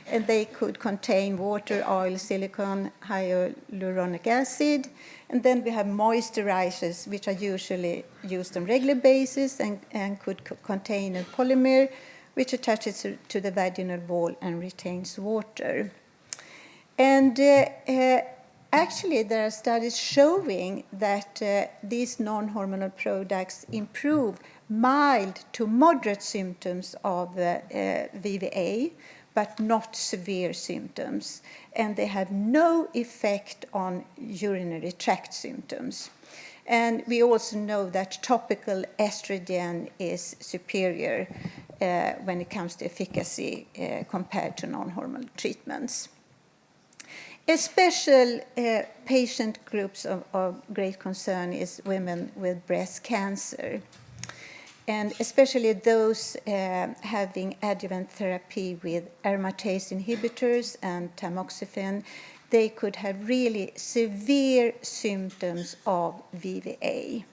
Speaker 5: and they could contain water, oil, silicone, hyaluronic acid. And then we have moisturizers, which are usually used on a regular basis and could contain a polymer which attaches to the vaginal wall and retains water. And actually, there are studies showing that these non-hormonal products improve mild to moderate symptoms of VVA, but not severe symptoms. And they have no effect on urinary tract symptoms. And we also know that topical estrogen is superior when it comes to efficacy compared to non-hormonal treatments. A special patient groups of great concern is women with breast cancer, and especially those having adjuvant therapy with aromatase inhibitors and tamoxifen. They could have really severe symptoms of VVA.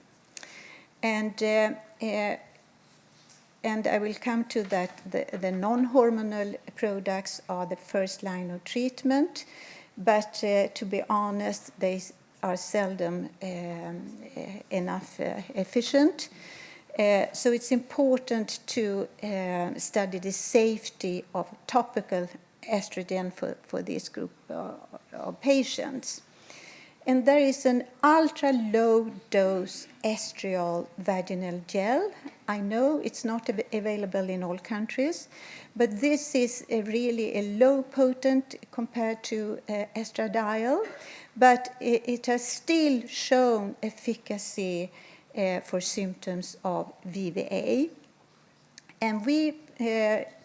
Speaker 5: And I will come to that. The non-hormonal products are the first line of treatment. but to be honest, they are seldom enough efficient. So it's important to study the safety of topical estrogen for this group of patients. And there is an ultra-low dose estriol vaginal gel. I know it's not available in all countries, but this is really a low potent compared to estradiol, but it has still shown efficacy for symptoms of VVA. And we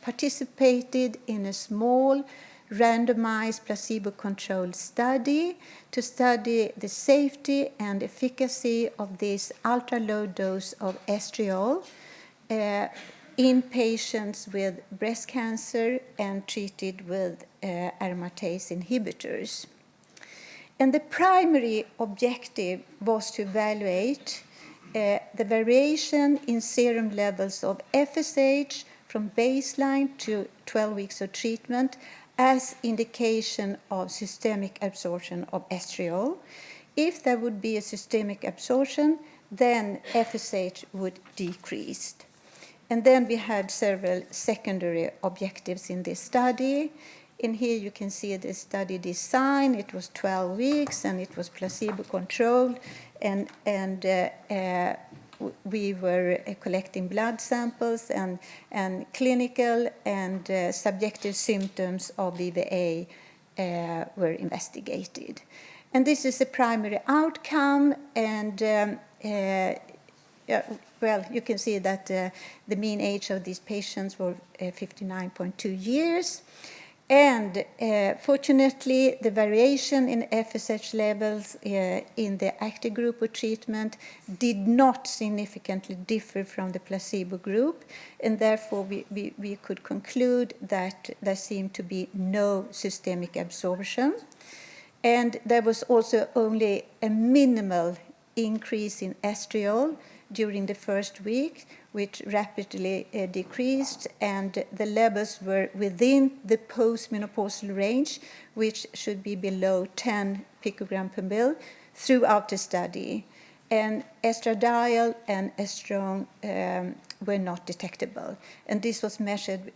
Speaker 5: participated in a small randomized placebo-controlled study to study the safety and efficacy of this ultra-low dose of estriol in patients with breast cancer and treated with aromatase inhibitors. And the primary objective was to evaluate the variation in serum levels of FSH from baseline to 12 weeks of treatment as indication of systemic absorption of estriol. If there would be a systemic absorption, then FSH would decrease. And then we had several secondary objectives in this study. In here you can see the study design. It was 12 weeks and it was placebo-controlled, and we were collecting blood samples, and clinical and subjective symptoms of VVA were investigated. And this is the primary outcome, and well, you can see that the mean age of these patients were 59.2 years. And fortunately, the variation in FSH levels in the active group of treatment did not significantly differ from the placebo group, and therefore we could conclude that there seemed to be no systemic absorption. And there was also only a minimal increase in estriol during the first week, which rapidly decreased, and the levels were within the postmenopausal range, which should be below 10 picogram per ml throughout the study. And estradiol and estrone were not detectable. And this was measured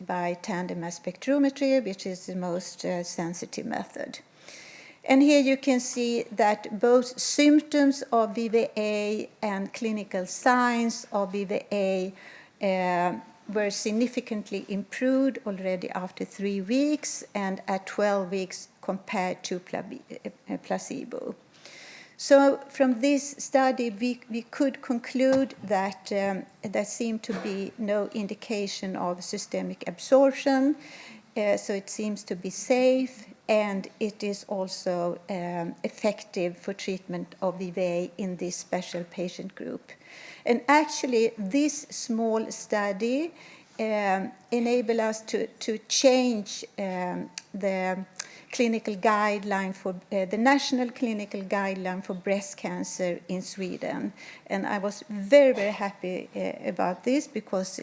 Speaker 5: by tandem mass spectrometry, which is the most sensitive method. And here you can see that both symptoms of VVA and clinical signs of VVA were significantly improved already after 3 weeks and at 12 weeks compared to placebo. So from this study, we could conclude that there seemed to be no indication of systemic absorption, so it seems to be safe, and it is also effective for treatment of VVA in this special patient group. And actually, this small study enabled us to change the clinical guideline for the national clinical guideline for breast cancer in Sweden. And I was very, very happy about this, because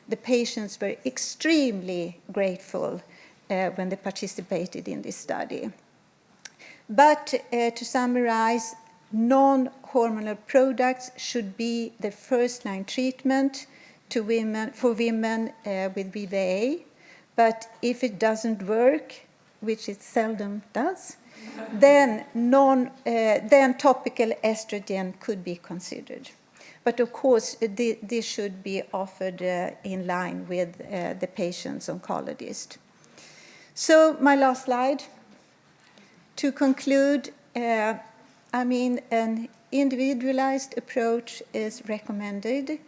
Speaker 5: the patients were extremely grateful when they participated in this study. But to summarize, non-hormonal products should be the first-line treatment for women with VVA. But if it doesn't work, which it seldom does, then topical estrogen could be considered. But of course, this should be offered in line with the patient's oncologist. So my last slide. To conclude, an individualized approach is recommended.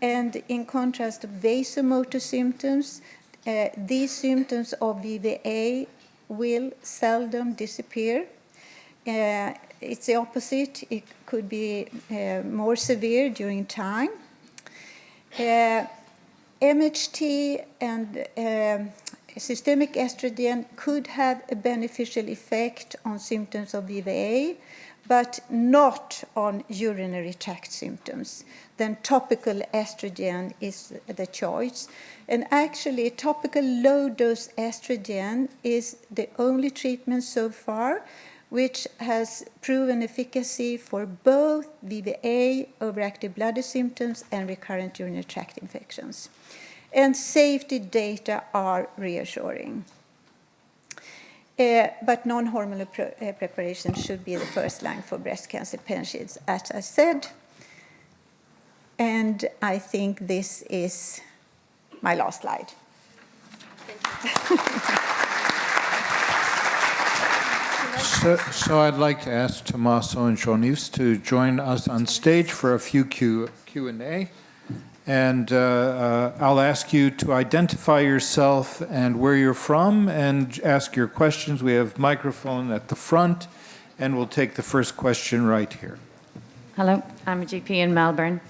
Speaker 5: And in contrast to vasomotor symptoms, these symptoms of VVA will seldom disappear. It's the opposite. It could be more severe during time. MHT and systemic estrogen could have a beneficial effect on symptoms of VVA, but not on urinary tract symptoms, then topical estrogen is the choice. And actually, topical low-dose estrogen is the only treatment so far which has proven efficacy for both VVA, overactive bladder symptoms, and recurrent urinary tract infections. And safety data are reassuring. But non-hormonal preparation should be the first line for breast cancer patients, as I said. And I think this is my last slide.
Speaker 2: So I'd like to ask Tommaso and Jonis to join us on stage for a few Q&A. And I'll ask you to identify yourself and where you're from and ask your questions. We have microphone at the front, and we'll take the first question right here.
Speaker 6: Hello, I'm a GP in Melbourne.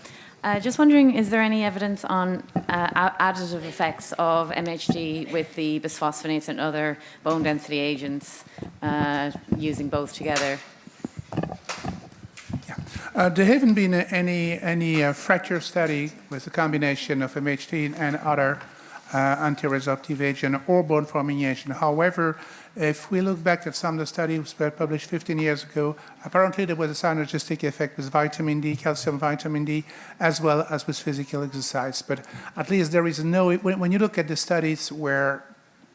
Speaker 6: Just wondering, is there any evidence on additive effects of MHD with the bisphosphonates and other bone density agents using both together?
Speaker 4: There haven't been any fracture study with a combination of MHD and other anti-resorptive agent or bone-forming agent. However, if we look back at some of the studies that were published 15 years ago, apparently there was a synergistic effect with vitamin D, calcium vitamin D, as well as with physical exercise. But at least there is no, when you look at the studies where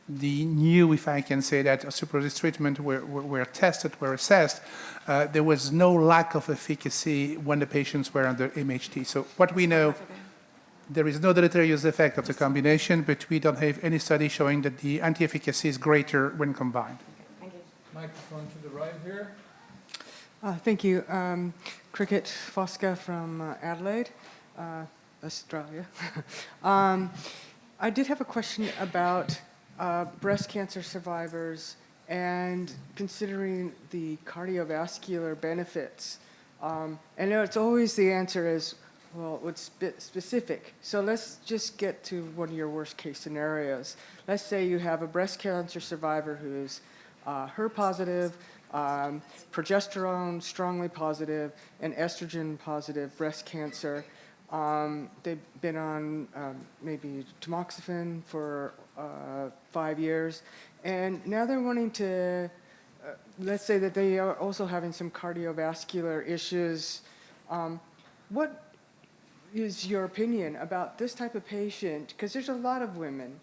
Speaker 4: the new, if I can say that, supposed treatment were tested, were assessed, there was no lack of efficacy when the patients were under MHD. So what we know, there is no deleterious effect of the combination, but we don't have any study showing that the anti-efficacy is greater when combined.
Speaker 6: Thank you.
Speaker 2: Microphone to the right here.
Speaker 7: Thank you. Cricket Fosca from Adelaide, Australia. I did have a question about breast cancer survivors and considering the cardiovascular benefits. I know it's always the answer is, well, it's specific. So let's just get to one of your worst case scenarios. Let's say you have a breast cancer survivor who's HER positive, progesterone strongly positive, and estrogen positive breast cancer. They've been on maybe tamoxifen for 5 years, and now they're wanting to, let's say that they are also having some cardiovascular issues. What is your opinion about this type of patient? Because there's a lot of women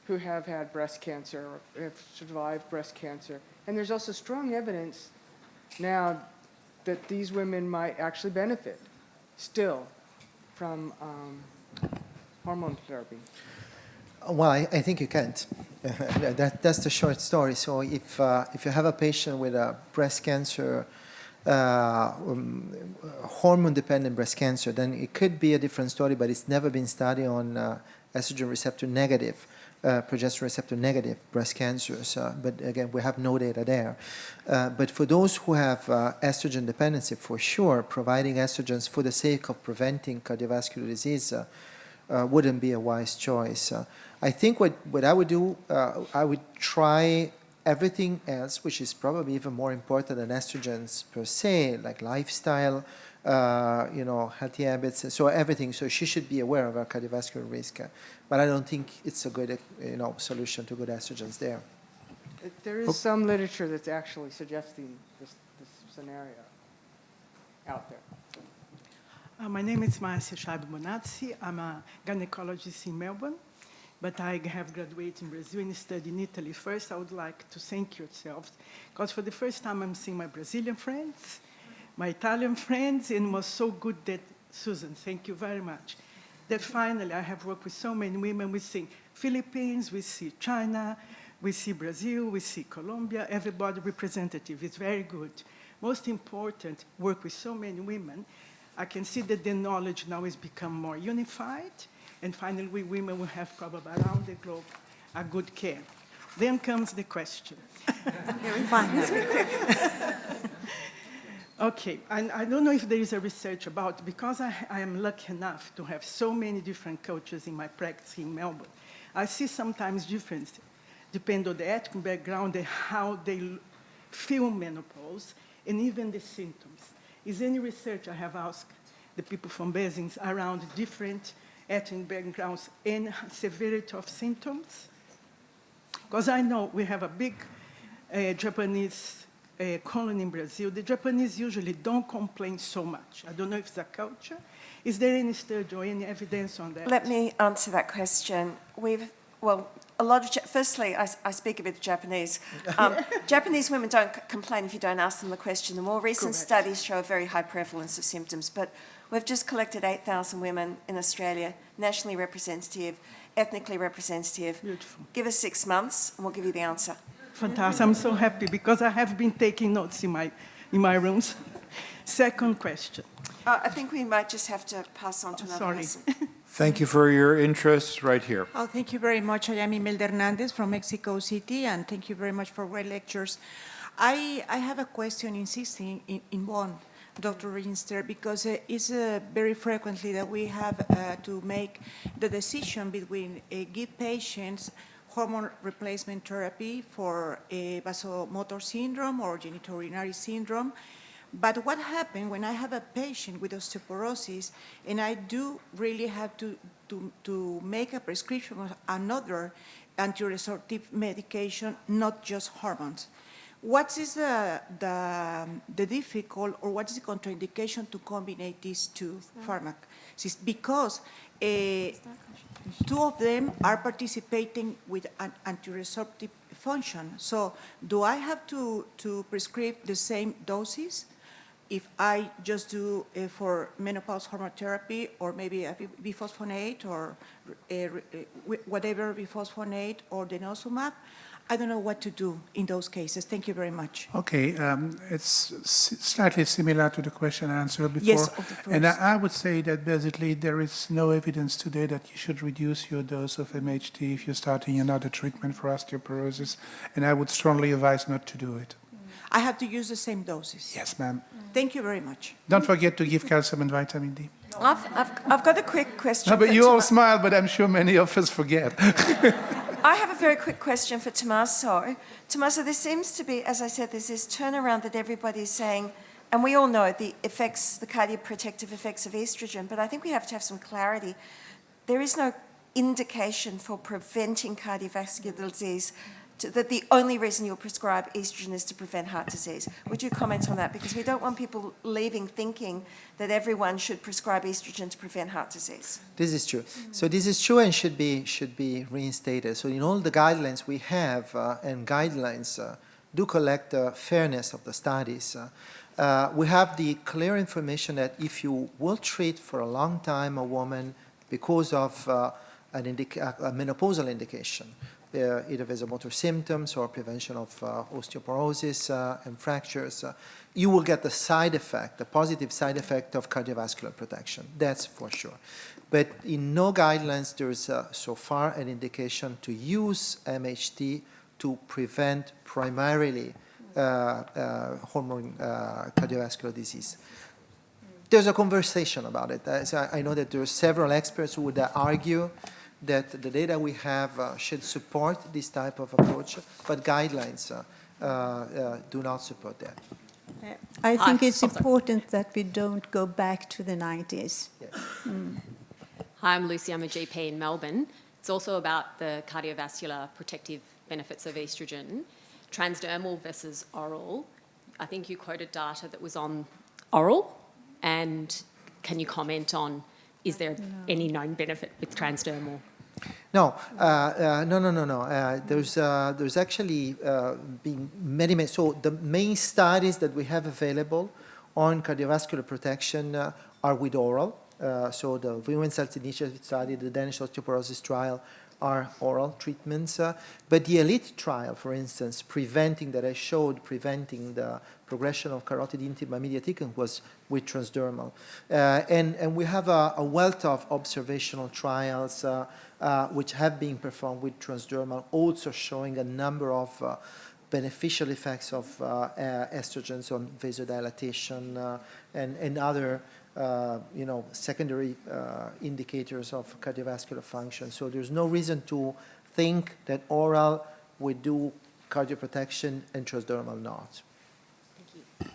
Speaker 7: who have had breast cancer or have survived breast cancer, and there's also strong evidence now that these women might actually benefit still from hormone therapy.
Speaker 3: Well, I think you can't. That's the short story. So if you have a patient with a breast cancer, hormone-dependent breast cancer, then it could be a different story, but it's never been studied on estrogen receptor negative, progesterone receptor negative breast cancers. But again, we have no data there. But for those who have estrogen dependency, for sure, providing estrogens for the sake of preventing cardiovascular disease wouldn't be a wise choice. I think what I would do, I would try everything else, which is probably even more important than estrogens per se, like lifestyle, healthy habits, so everything. So she should be aware of her cardiovascular risk. But I don't think it's a good, solution to good estrogens there.
Speaker 7: There is some literature that's actually suggesting this scenario out there.
Speaker 8: My name is Marcia Shaib-Monazzi. I'm a gynecologist in Melbourne, but I have graduated in Brazil and studied in Italy. First, I would like to thank yourselves, because for the first time I'm seeing my Brazilian friends, my Italian friends, and it was so good that, Susan, thank you very much, that finally I have worked with so many women. We see Philippines, we see China, we see Brazil, we see Colombia, everybody representative. It's very good. Most important, work with so many women. I can see that the knowledge now has become more unified, and finally we women will have probably around the globe a good care. Then comes the question. Okay, and I don't know if there is a research about, because I am lucky enough to have so many different cultures in my practice in Melbourne, I see sometimes difference, depending on the ethnic background and how they feel menopause, and even the symptoms. Is any research I have asked the people from Besins around different ethnic backgrounds and severity of symptoms? Because I know we have a big Japanese colony in Brazil. The Japanese usually don't complain so much. I don't know if it's a culture. Is there any study or any evidence on that?
Speaker 1: Let me answer that question. A lot of, firstly, I speak a bit of Japanese. Japanese women don't complain if you don't ask them the question. The more recent
Speaker 8: Correct.
Speaker 1: studies show a very high prevalence of symptoms, but we've just collected 8,000 women in Australia, nationally representative, ethnically representative.
Speaker 8: Beautiful.
Speaker 1: Give us 6 months and we'll give you the answer.
Speaker 8: Fantastic. I'm so happy because I have been taking notes in my rooms. Second question.
Speaker 1: I think we might just have to pass on to another
Speaker 8: Sorry.
Speaker 1: person.
Speaker 2: Thank you for your interest right here.
Speaker 9: Oh, thank you very much. I am Imelda Hernandez from Mexico City, and thank you very much for great lectures. I have a question insisting in one, Dr. Rinster, because it's very frequently that we have to make the decision between give patients hormone replacement therapy for vasomotor syndrome or genitourinary syndrome. But what happens when I have a patient with osteoporosis and I do really have to make a prescription of another antiresorptive medication, not just hormones? What is the difficult or what is the contraindication to combine these two pharmacies? Because two of them are participating with an antiresorptive function. So do I have to prescribe the same doses if I just do for menopause hormone therapy or maybe a biphosphonate or whatever biphosphonate or denosumab? I don't know what to do in those cases. Thank you very much.
Speaker 4: Okay, it's slightly similar to the question I answered before.
Speaker 9: Yes, of the first.
Speaker 4: And I would say that basically there is no evidence today that you should reduce your dose of MHT if you're starting another treatment for osteoporosis, and I would strongly advise not to do it.
Speaker 9: I have to use the same doses.
Speaker 4: Yes, ma'am.
Speaker 9: Thank you very much.
Speaker 4: Don't forget to give calcium and vitamin D.
Speaker 1: I've got a quick question.
Speaker 4: No, but
Speaker 1: for
Speaker 4: you all
Speaker 1: Tomas.
Speaker 4: smile, but I'm sure many of us forget.
Speaker 1: I have a very quick question for Tommaso. Tommaso, there seems to be, as I said, there's this turnaround that everybody's saying, and we all know the effects, the cardioprotective effects of estrogen, but I think we have to have some clarity. There is no indication for preventing cardiovascular disease, that the only reason you'll prescribe estrogen is to prevent heart disease. Would you comment on that? Because we don't want people leaving thinking that everyone should prescribe estrogen to prevent heart disease.
Speaker 3: This is true. So this is true and should be reinstated. So in all the guidelines we have and guidelines do collect the fairness of the studies. We have the clear information that if you will treat for a long time a woman because of a menopausal indication, either vasomotor symptoms or prevention of osteoporosis and fractures, you will get the side effect, the positive side effect of cardiovascular protection. That's for sure. But in no guidelines there is so far an indication to use MHT to prevent primarily hormone cardiovascular disease. There's a conversation about it. So I know that there are several experts who would argue that the data we have should support this type of approach, but guidelines do not support that.
Speaker 5: I think it's important that we don't go back to the 90s.
Speaker 3: Yes.
Speaker 10: Hi, I'm Lucy. I'm a GP in Melbourne. It's also about the cardiovascular protective benefits of estrogen, transdermal versus oral. I think you quoted data that was on oral, and can you comment on, is there any known benefit with transdermal?
Speaker 3: No. There's actually been many. So the main studies that we have available on cardiovascular protection are with oral. So the Women's Health Initiative study, the Danish osteoporosis trial, are oral treatments. But the ELITE trial, for instance, preventing the progression of carotid intima media thickening was with transdermal. And we have a wealth of observational trials which have been performed with transdermal, also showing a number of beneficial effects of estrogens on vasodilatation and other secondary indicators of cardiovascular function. So there's no reason to think that oral would do cardioprotection and transdermal not.
Speaker 10: Thank you.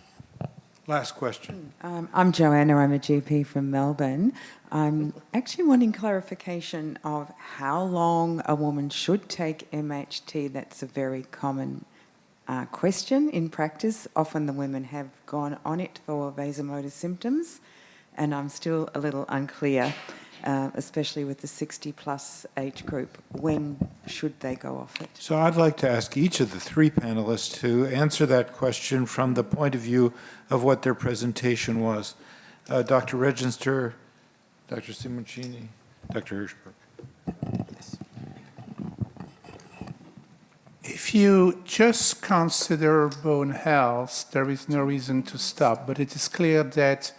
Speaker 2: Last question.
Speaker 11: I'm Joanna, I'm a GP from Melbourne. I'm actually wanting clarification of how long a woman should take MHT. That's a very common question in practice. Often the women have gone on it for vasomotor symptoms, and I'm still a little unclear, especially with the 60-plus age group. When should they go off it?
Speaker 2: So I'd like to ask each of the three panelists to answer that question from the point of view of what their presentation was. Dr. Register, Dr. Simoncini, Dr. Hirschberg. Yes.
Speaker 4: If you just consider bone health, there is no reason to stop, but it is clear that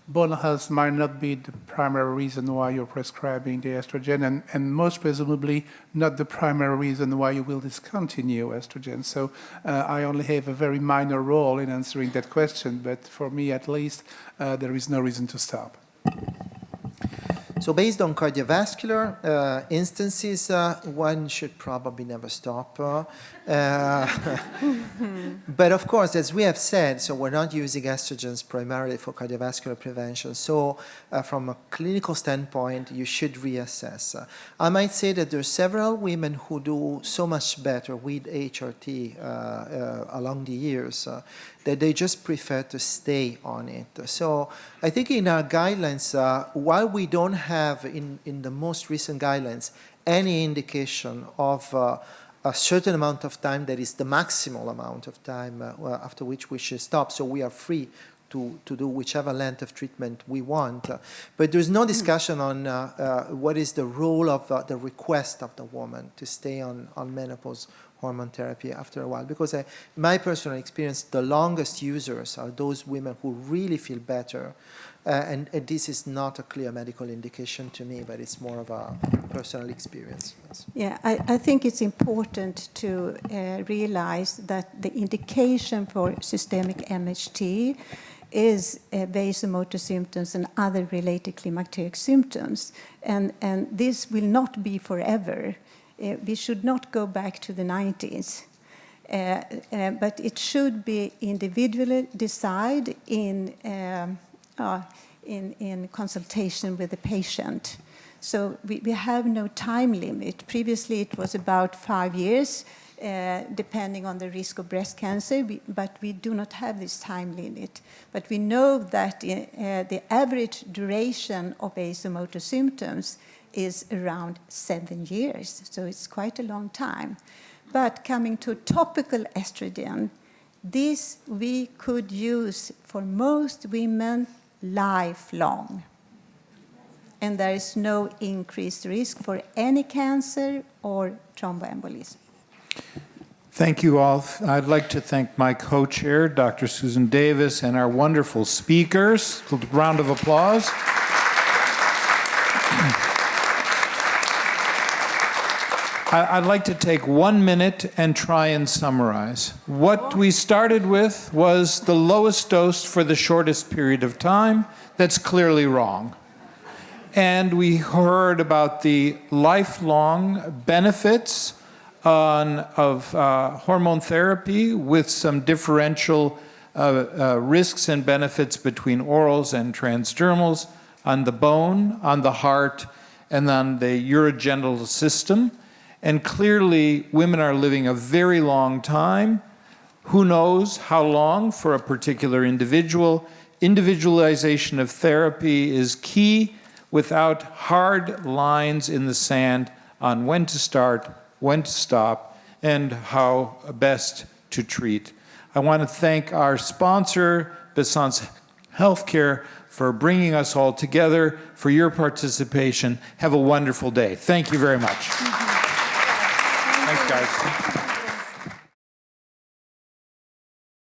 Speaker 4: bone health might not be the primary reason why you're prescribing the estrogen, and most presumably not the primary reason why you will discontinue estrogen. So I only have a very minor role in answering that question, but for me at least, there is no reason to stop.
Speaker 3: So based on cardiovascular instances, one should probably never stop. But of course, as we have said, so we're not using estrogens primarily for cardiovascular prevention. So from a clinical standpoint, you should reassess. I might say that there are several women who do so much better with HRT along the years that they just prefer to stay on it. So I think in our guidelines, while we don't have in the most recent guidelines any indication of a certain amount of time that is the maximal amount of time after which we should stop, so we are free to do whichever length of treatment we want. But there's no discussion on what is the role of the request of the woman to stay on menopause hormone therapy after a while, because in my personal experience, the longest users are those women who really feel better, and this is not a clear medical indication to me, but it's more of a personal experience. Yes.
Speaker 5: Yeah, I think it's important to realize that the indication for systemic MHT is vasomotor symptoms and other related climacteric symptoms, and this will not be forever. We should not go back to the 90s, but it should be individually decided in consultation with the patient. So we have no time limit. Previously, it was about 5 years, depending on the risk of breast cancer, but we do not have this time limit. But we know that the average duration of vasomotor symptoms is around 7 years, so it's quite a long time. But coming to topical estrogen, this we could use for most women lifelong. And there is no increased risk for any cancer or thromboembolism.
Speaker 2: Thank you all. I'd like to thank my co-chair, Dr. Susan Davis, and our wonderful speakers. A round of applause. I'd like to take 1 minute and try and summarize. What we started with was the lowest dose for the shortest period of time. That's clearly wrong. And we heard about the lifelong benefits of hormone therapy with some differential risks and benefits between orals and transdermals on the bone, on the heart, and on the urogenital system. And clearly, women are living a very long time. Who knows how long for a particular individual? Individualization of therapy is key without hard lines in the sand on when to start, when to stop, and how best to treat. I want to thank our sponsor, Besins Healthcare, for bringing us all together, for your participation. Have a wonderful day. Thank you very much. Thanks, guys.